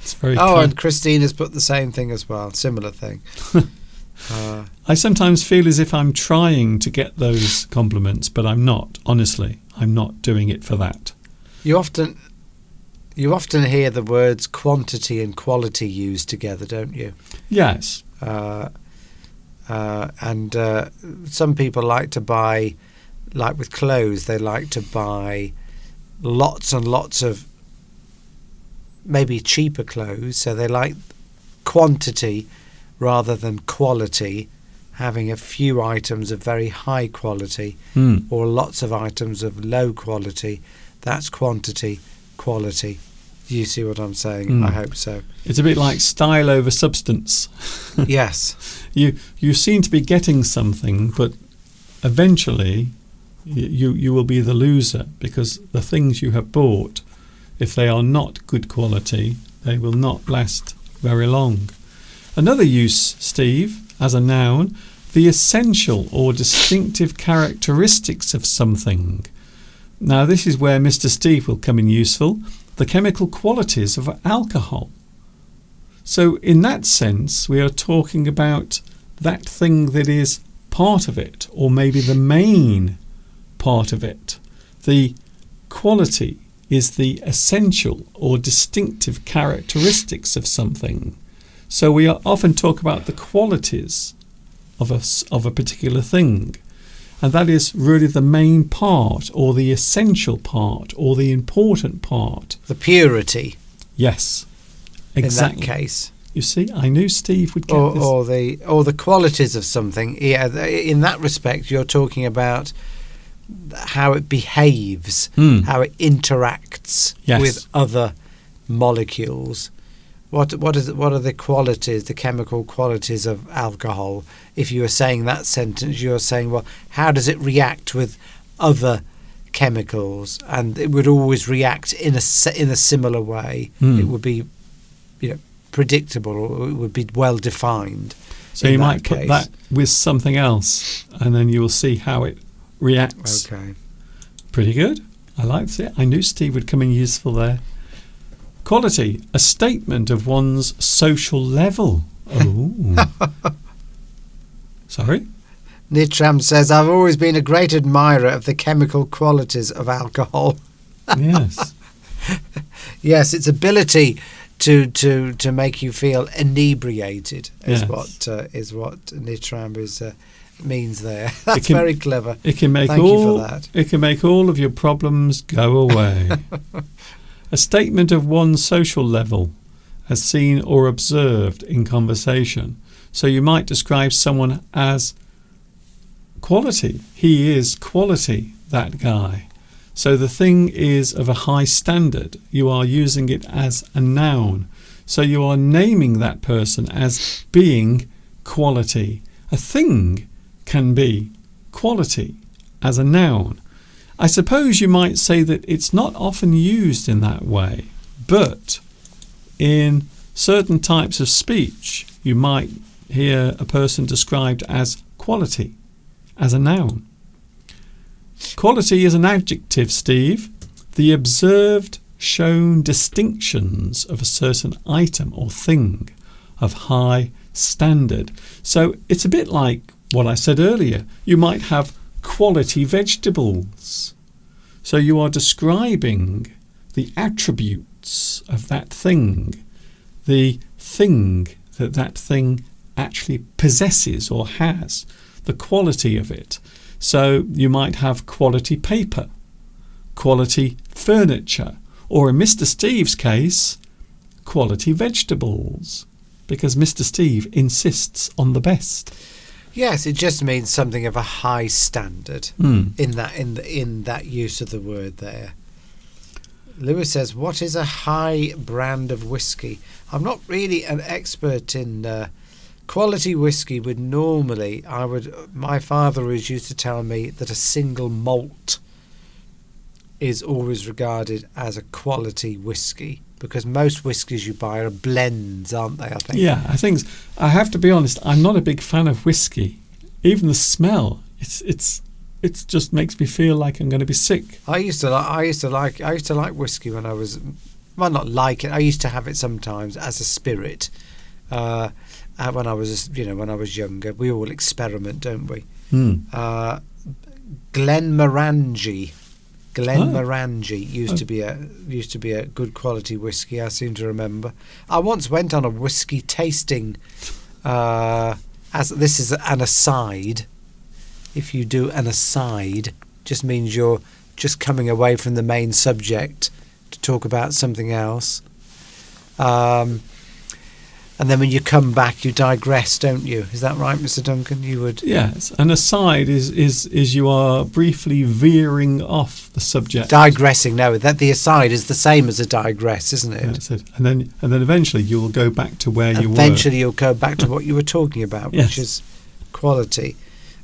it's very Oh, kind. and Christine has put the same thing as well. Similar thing. I sometimes feel as if I'm trying to get those compliments, but I'm not. Honestly, I'm not doing it for that. You often hear the words quantity and quality used together, don't you? Yes. And some people like to buy, like with clothes, they like to buy lots and lots of maybe cheaper clothes. So they like quantity rather than quality, having a few items of very high quality or lots of items of low quality. That's quantity, quality. You see what I'm saying? I hope so. It's a bit like style over substance. Yes. You seem to be getting something, but eventually you will be the loser, because the things you have bought, if they are not good quality, they will not last very long. Another use, Steve, as a noun, the essential or distinctive characteristics of something. Now this is where Mr. Steve will come in useful. The chemical qualities of alcohol. So in that sense, we are talking about that thing that is part of it, or maybe the main part of it. The quality is the essential or distinctive characteristics of something. So we often talk about the qualities of a particular thing. And that is really the main part, or the essential part, or the important part. The purity. Yes, exactly. In that case. You see, I knew Steve would get this. Or the qualities of something. Yeah, in that respect, you're talking about how it behaves, how it interacts with other molecules. What are the qualities, the chemical qualities of alcohol? If you were saying that sentence, you're saying, well, how does it react with other chemicals? And it would always react in a similar way. It would be, predictable, or it would be well defined. So you might put that with something else, and then you will see how it reacts. Okay. Pretty good. I liked it. I knew Steve would come in useful there. Quality, a statement of one's social level. Oh. Sorry? Nitram says, I've always been a great admirer of the chemical qualities of alcohol. Yes. Yes, its ability to make you feel inebriated is what Nitram means there. That's very clever. It can make Thank you for that. It can make all of your problems go away. A statement of one's social level, as seen or observed in conversation. So you might describe someone as quality. He is quality, that guy. So the thing is of a high standard. You are using it as a noun. So you are naming that person as being quality. A thing can be quality as a noun. I suppose you might say that it's not often used in that way, but in certain types of speech, you might hear a person described as quality, as a noun. Quality is an adjective, Steve. The observed, shown distinctions of a certain item or thing of high standard. So it's a bit like what I said earlier. You might have quality vegetables. So you are describing the attributes of that thing, the thing that thing actually possesses or has, the quality of it. So you might have quality paper, quality furniture, or in Mr. Steve's case, quality vegetables, because Mr. Steve insists on the best. Yes, it just means something of a high standard in that use of the word there. Lewis says, what is a high brand of whiskey? I'm not really an expert in quality whiskey. My father always used to tell me that a single malt is always regarded as a quality whiskey, because most whiskies you buy are blends, aren't they, I think? Yeah, I have to be honest, I'm not a big fan of whiskey. Even the smell, it's just makes me feel like I'm going to be sick. I used to like whiskey when I was, well, not like it. I used to have it sometimes as a spirit. When I was younger, we all experiment, don't we? Glenmorangie used to be a good quality whiskey. I seem to remember. I once went on a whiskey tasting. As this is an aside. If you do an aside, just means you're just coming away from the main subject to talk about something else. And then when you come back, you digress, don't you? Is that right, Mr. Duncan? You would. Yes, an aside is you are briefly veering off the subject. Digressing. No, that the aside is the same as a digress, isn't it? That's it. And then eventually you will go back to where you were. Eventually you'll go back to what you were talking about, Yes. which is quality.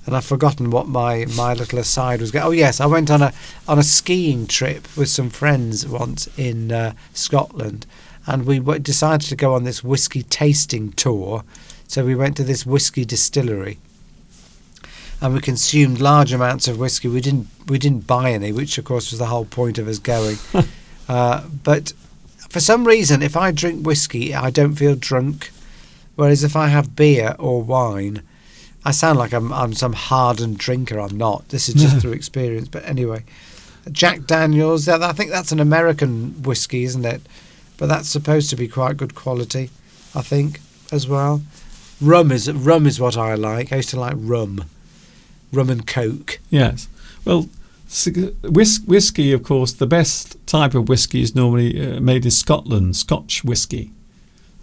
And I've forgotten what my little aside was. Oh yes, I went on a skiing trip with some friends once in Scotland. And we decided to go on this whiskey tasting tour. So we went to this whiskey distillery, and we consumed large amounts of whiskey. We didn't buy any, which of course was the whole point of us going. But for some reason, if I drink whiskey, I don't feel drunk. Whereas if I have beer or wine, I sound like I'm some hardened drinker. I'm not. This is just through experience. But anyway, Jack Daniels. I think that's an American whiskey, isn't it? But that's supposed to be quite good quality, I think, as well. Rum is what I like. I used to like rum and Coke. Yes. Well, whiskey, of course, the best type of whiskey is normally made in Scotland, Scotch whiskey.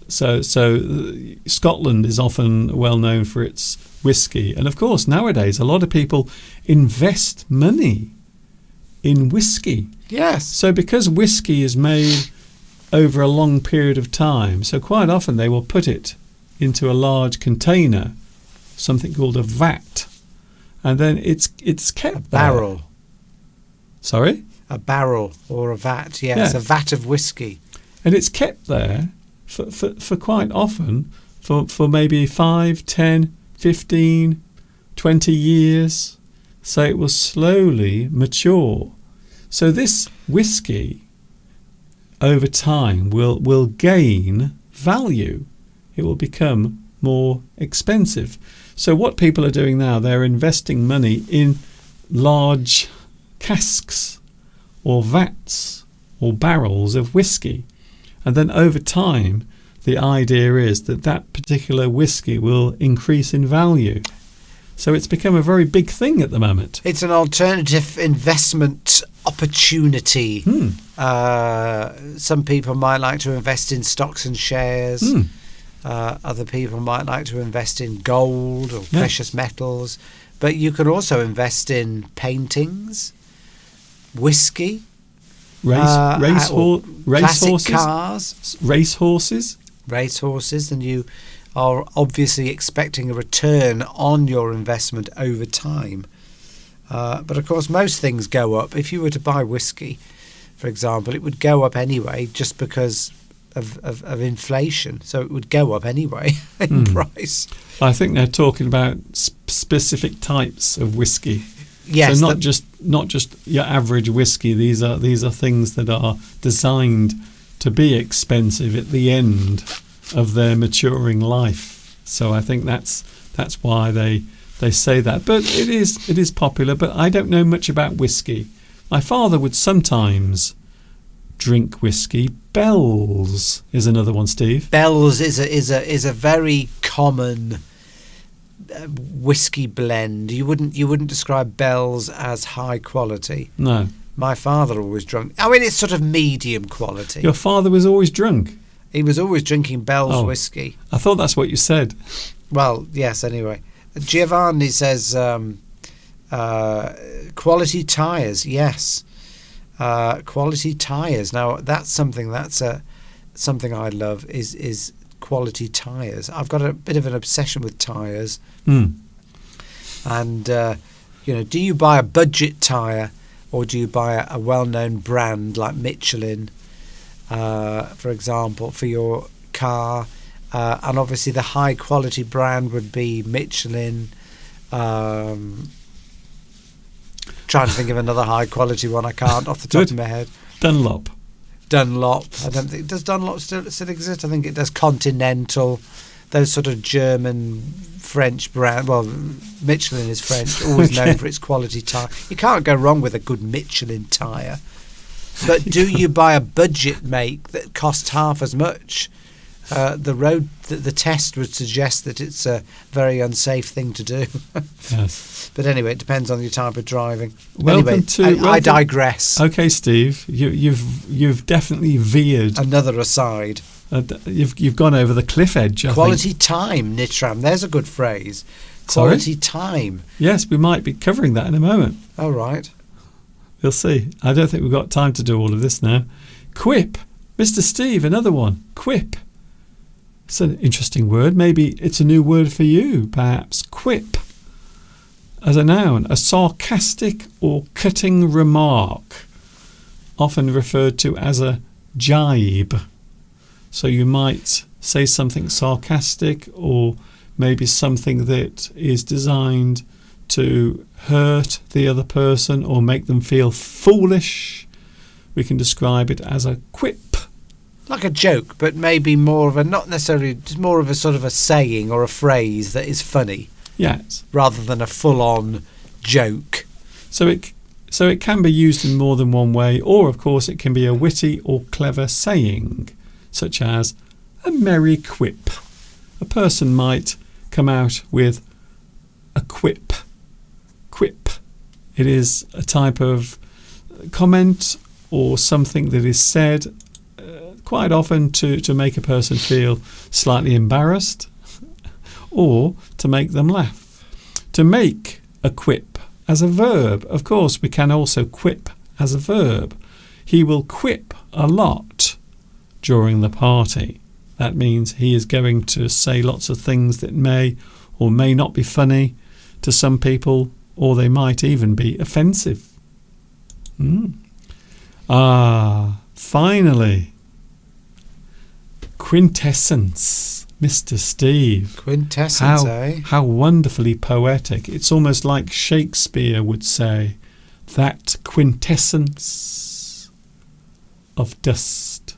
So Scotland is often well known for its whiskey. And of course, nowadays, a lot of people invest money in whiskey. Yes. So because whiskey is made over a long period of time, so quite often they will put it into a large container, something called a vat, and then it's kept a barrel. there. Sorry? A barrel or a vat, yes, Yes. a vat of whiskey. And it's kept there for quite often, for maybe 5, 10, 15, 20 years. So it will slowly mature. So this whiskey over time will gain value. It will become more expensive. So what people are doing now, they're investing money in large casks or vats or barrels of whiskey. And then over time, the idea is that particular whiskey will increase in value. So it's become a very big thing at the moment. It's an alternative investment opportunity. Some people might like to invest in stocks and shares. Other people might like to invest in gold or precious metals. But you can also invest in paintings, whiskey, classic cars, racehorses, and you are obviously expecting a return on your investment over time. But of course, most things go up. If you were to buy whiskey, for example, it would go up anyway just because of inflation. So it would go up anyway in price. I think they're talking about specific types of whiskey. Yes, so not just your average whiskey. These are things that are designed to be expensive at the end of their maturing life. So I think that's why they say that. But it is popular. But I don't know much about whiskey. My father would sometimes drink whiskey. Bell's is another one, Steve. Bell's is a very common whiskey blend. You wouldn't describe Bell's as high quality. No. My father always drunk. I mean, it's sort of medium quality. Your father was always drunk? He was always drinking Bell's whiskey. I thought that's what you said. Well, yes, anyway. Giovanni says quality tyres, yes. Quality tyres. Now, that's something I love is quality tyres. I've got a bit of an obsession with tyres. And, do you buy a budget tyre or do you buy a well-known brand like Michelin, for example, for your car? And obviously the high-quality brand would be Michelin. Trying to think of another high-quality one. I can't off the top of my head. Dunlop. I don't think... Does Dunlop still exist? I think it does. Continental. Those sort of German, French brand. Well, Michelin is French, always known for its quality tyre. You can't go wrong with a good Michelin tyre. But do you buy a budget make that costs half as much? The test would suggest that it's a very unsafe thing to do. Yes. But anyway, it depends on your type of driving. Welcome I digress. Okay, Steve, you've definitely veered. Another aside. You've gone over the cliff edge. Quality time, Nitram. There's a good phrase. Quality time. Yes, we might be covering that in a moment. Oh, right. We'll see. I don't think we've got time to do all of this now. Quip. Mr. Steve, another one. Quip. It's an interesting word. Maybe it's a new word for you, perhaps. Quip. As a noun, a sarcastic or cutting remark, often referred to as a jibe. So you might say something sarcastic or maybe something that is designed to hurt the other person or make them feel foolish. We can describe it as a quip. Like a joke, but maybe more of a, not necessarily, just more of a sort of a saying or a phrase that is funny. Yes. Rather than a full-on joke. So it can be used in more than one way, or of course it can be a witty or clever saying, such as a merry quip. A person might come out with a quip. Quip. It is a type of comment or something that is said quite often to make a person feel slightly embarrassed or to make them laugh. To make a quip as a verb, of course, we can also quip as a verb. He will quip a lot during the party. That means he is going to say lots of things that may or may not be funny to some people, or they might even be offensive. Finally, quintessence, Mr. Steve. Quintessence, How wonderfully poetic. It's almost like Shakespeare would say, that quintessence of dust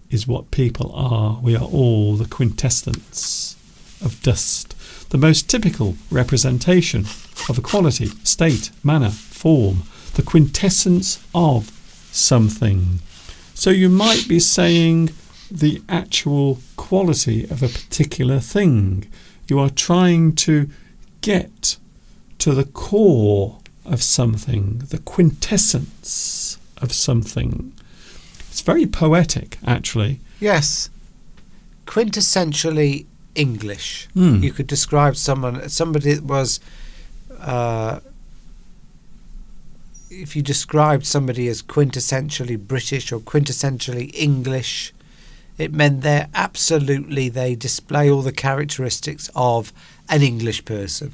is what people are. We are all the quintessence of dust. The most typical representation of a quality, state, manner, form. The quintessence of something. So you might be saying the actual quality of a particular thing. You are trying to get to the core of something, the quintessence of something. It's very poetic, actually. Yes. Quintessentially English. You could describe somebody that was... if you described somebody as quintessentially British or quintessentially English, it meant they display all the characteristics of an English person.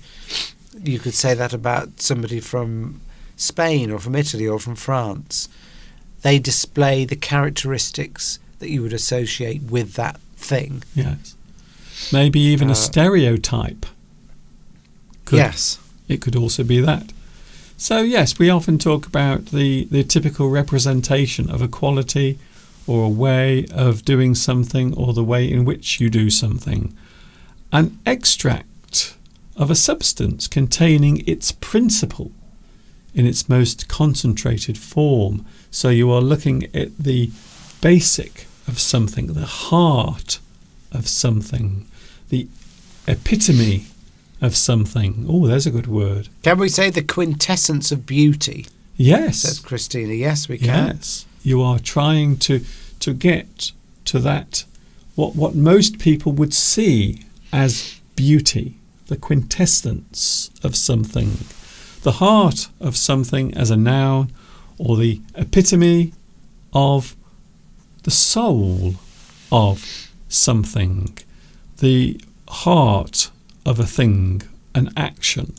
You could say that about somebody from Spain or from Italy or from France. They display the characteristics that you would associate with that thing. Yes. Maybe even a stereotype. Yes. It could also be that. So yes, we often talk about the typical representation of a quality or a way of doing something or the way in which you do something. An extract of a substance containing its principle in its most concentrated form. So you are looking at the basic of something, the heart of something, the epitome of something. Oh, there's a good word. Can we say the quintessence of beauty? Yes. says Christina. Yes, we can. Yes. You are trying to get to that, what most people would see as beauty, the quintessence of something, the heart of something as a noun, or the epitome of the soul of something, the heart of a thing, an action.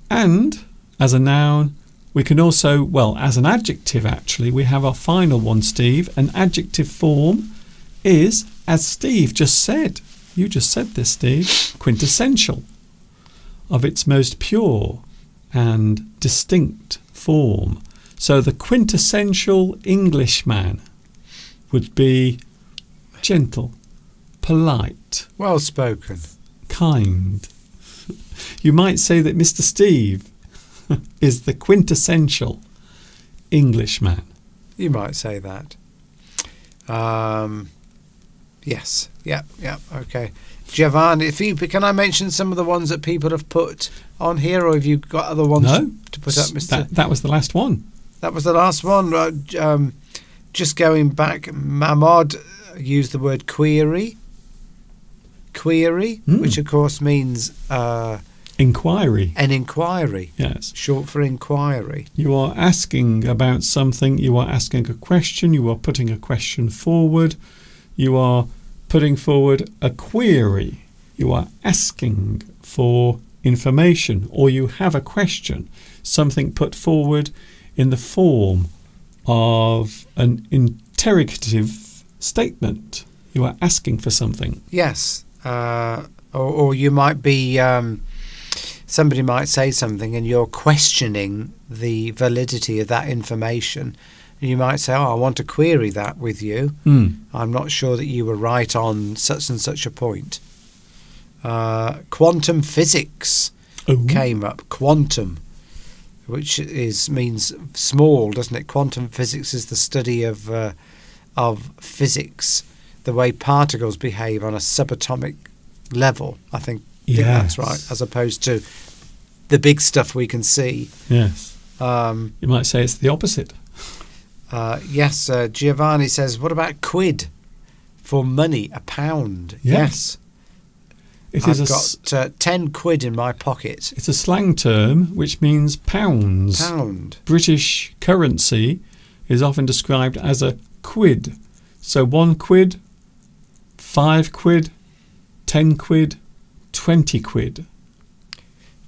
And as a noun, we can also, well, as an adjective actually, we have our final one, Steve. An adjective form is, as Steve just said, you just said this, Steve, quintessential, of its most pure and distinct form. So the quintessential Englishman would be gentle, polite, Well spoken. kind. You might say that Mr. Steve is the quintessential Englishman. You might say that. Yes. Yeah. Okay. Giovanni, can I mention some of the ones that people have put on here, or have you got other ones to put up, Mr.? That was the last one. That was the last one. Just going back, Mahmoud used the word query, which of course means inquiry. An inquiry. Yes. Short for inquiry. You are asking about something. You are asking a question. You are putting a question forward. You are putting forward a query. You are asking for information, or you have a question, something put forward in the form of an interrogative statement. You are asking for something. Yes. Or you might be, somebody might say something and you're questioning the validity of that information. And you might say, I want to query that with you. I'm not sure that you were right on such and such a point. Quantum physics came up. Quantum, which means small, doesn't it? Quantum physics is the study of physics, the way particles behave on a subatomic level. I think that's right, as opposed to the big stuff we can see. Yes. You might say it's the opposite. Yes. Giovanni says, what about quid for money? A pound. Yes. I've got 10 quid in my pocket. It's a slang term which means pounds. Pound. British currency is often described as a quid. So 1 quid, 5 quid, 10 quid, 20 quid.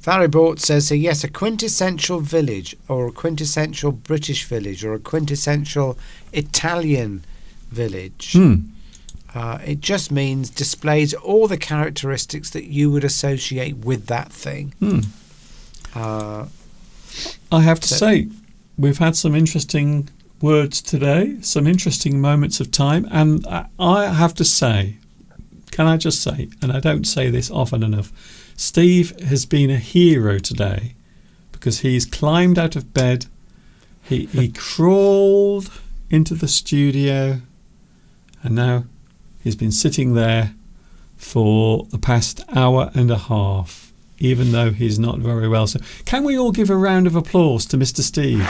Faribort says here, yes, a quintessential village, or a quintessential British village, or a quintessential Italian village. It just means displays all the characteristics that you would associate with that thing. I have to say, we've had some interesting words today, some interesting moments of time, and I have to say, can I just say, and I don't say this often enough, Steve has been a hero today, because he's climbed out of bed, he crawled into the studio, and now he's been sitting there for the past hour and a half, even though he's not very well. So can we all give a round of applause to Mr. Steve?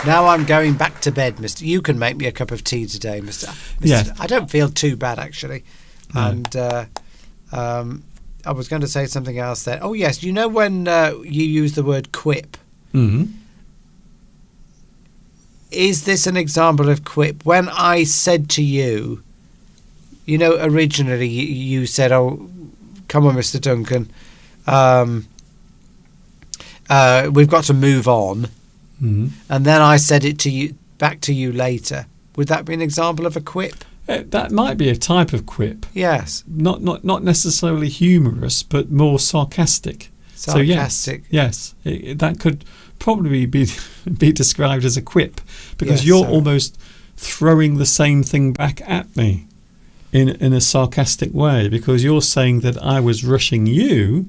Now I'm going back to bed, Mr. You can make me a cup of tea today, Mr. Yeah. I don't feel too bad, actually. No. And I was going to say something else there. Oh, yes. You know when you use the word quip? Mm-hmm. Is this an example of quip? When I said to you, originally you said, oh, come on, Mr. Duncan, we've got to move on. Mm-hmm. And then I said it to you, back to you later. Would that be an example of a quip? That might be a type of quip. Yes. Not necessarily humorous, but more sarcastic. Sarcastic. So yes, that could probably be described as a quip, because Yes, you're almost throwing the same thing back at me in a sarcastic way, because you're saying that I was rushing you,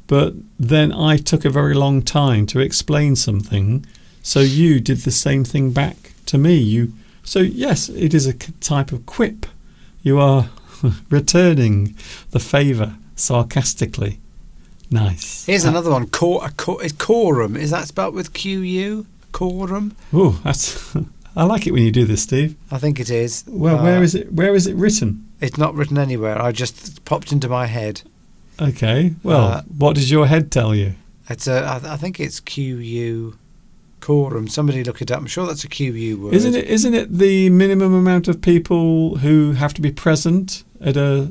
but then I took a very long time to explain something, so you did the same thing back to me. So yes, it is a type of quip. You are returning the favour sarcastically. Nice. Here's another one. Quorum. Is that spelled with Q-U? Quorum? Oh, that's. I like it when you do this, Steve. I think it is. Well, where is it? Where is it written? It's not written anywhere. I just popped into my head. Okay. Well, what does your head tell you? It's I think it's Q-U. Quorum. Somebody look it up. I'm sure that's a Q-U word. Isn't it the minimum amount of people who have to be present at a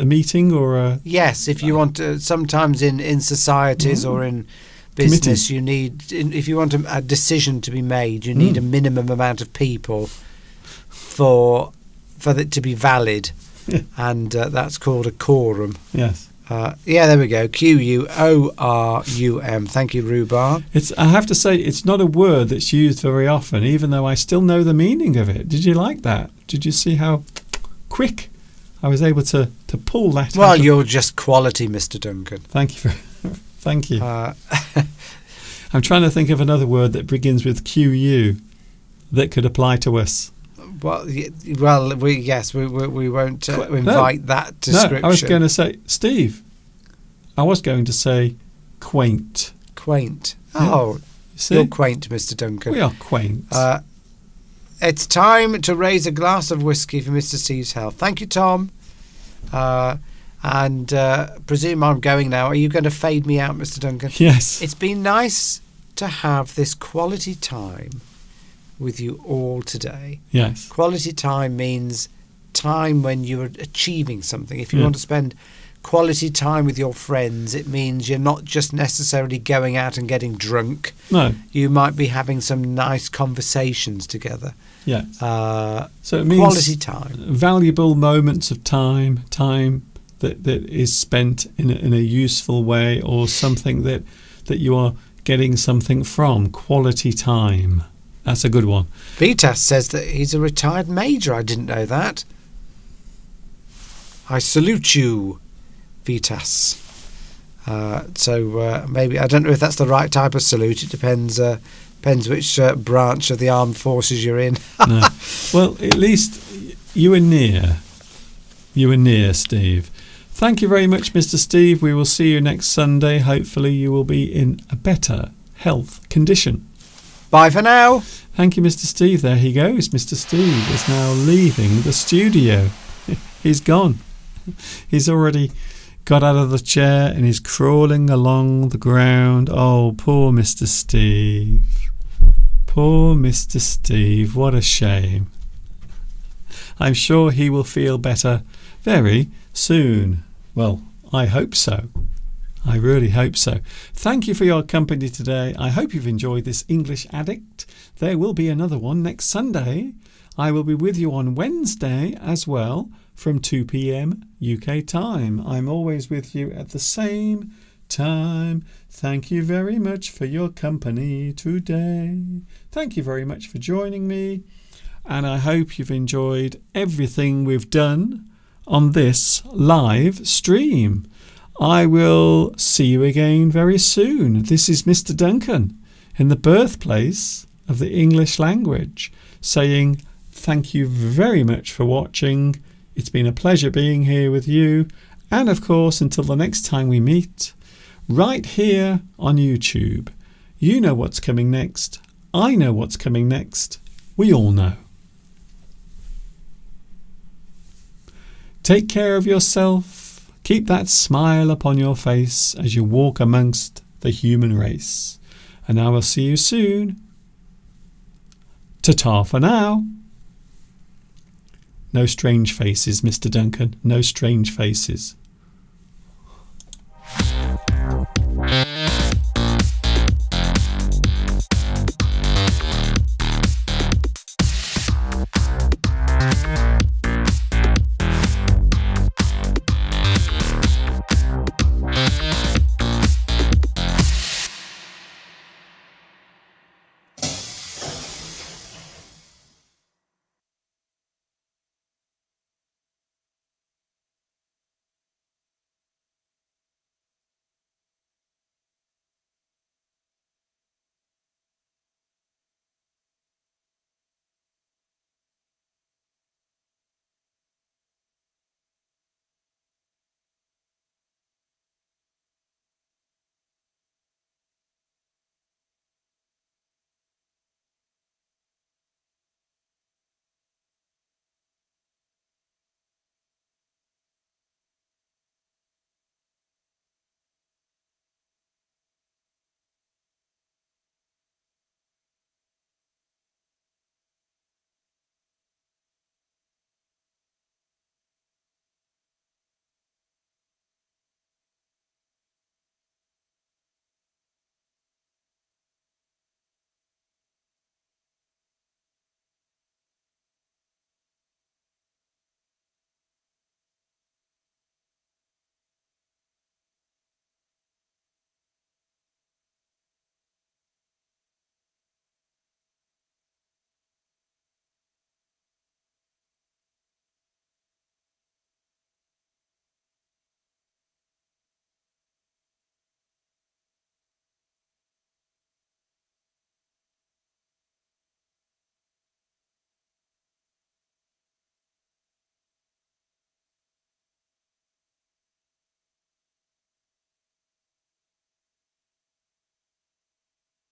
meeting or a? Yes, if you want to. Sometimes in societies or in business, you need. If you want a decision to be made, you need a minimum amount of people for it to be valid, and that's called a quorum. Yes. Yeah, there we go. Quorum. Thank you, Rhubarb. I have to say, it's not a word that's used very often, even though I still know the meaning of it. Did you like that? Did you see how quick I was able to pull that? Well, you're just quality, Mr. Duncan. Thank you. Thank you. I'm trying to think of another word that begins with QU that could apply to us. Well, we won't invite that description. No, I was going to say, Steve, I was going to say quaint. Quaint. Yeah. Oh, See? you're quaint, Mr. Duncan. We are quaint. It's time to raise a glass of whiskey for Mr. Steve's health. Thank you, Tom. And presume I'm going now. Are you going to fade me out, Mr. Duncan? Yes. It's been nice to have this quality time with you all today. Yes. Quality time means time when you're achieving something. If you want to spend quality time with your friends, it means you're not just necessarily going out and getting drunk. No. You might be having some nice conversations together. Yes. So it means quality time. Valuable moments of time that is spent in a useful way, or something that you are getting something from. Quality time. That's a good one. Vitas says that he's a retired major. I didn't know that. I salute you, Vitas. So maybe, I don't know if that's the right type of salute. It depends which branch of the armed forces you're in. No. Well, at least you were near. You were near, Steve. Thank you very much, Mr. Steve. We will see you next Sunday. Hopefully you will be in a better health condition. Bye for now. Thank you, Mr. Steve. There he goes. Mr. Steve is now leaving the studio. He's gone. He's already got out of the chair and he's crawling along the ground. Oh, poor Mr. Steve. Poor Mr. Steve. What a shame. I'm sure he will feel better very soon. Well, I hope so. I really hope so. Thank you for your company today. I hope you've enjoyed this English Addict. There will be another one next Sunday. I will be with you on Wednesday as well from 2 p.m. UK time. I'm always with you at the same time. Thank you very much for your company today. Thank you very much for joining me. And I hope you've enjoyed everything we've done on this live stream. I will see you again very soon. This is Mr. Duncan in the birthplace of the English language, saying thank you very much for watching. It's been a pleasure being here with you. And of course, until the next time we meet, right here on YouTube. You know what's coming next. I know what's coming next. We all know. Take care of yourself. Keep that smile upon your face as you walk amongst the human race. And I will see you soon. Ta-ta for now. No strange faces, Mr. Duncan. No strange faces.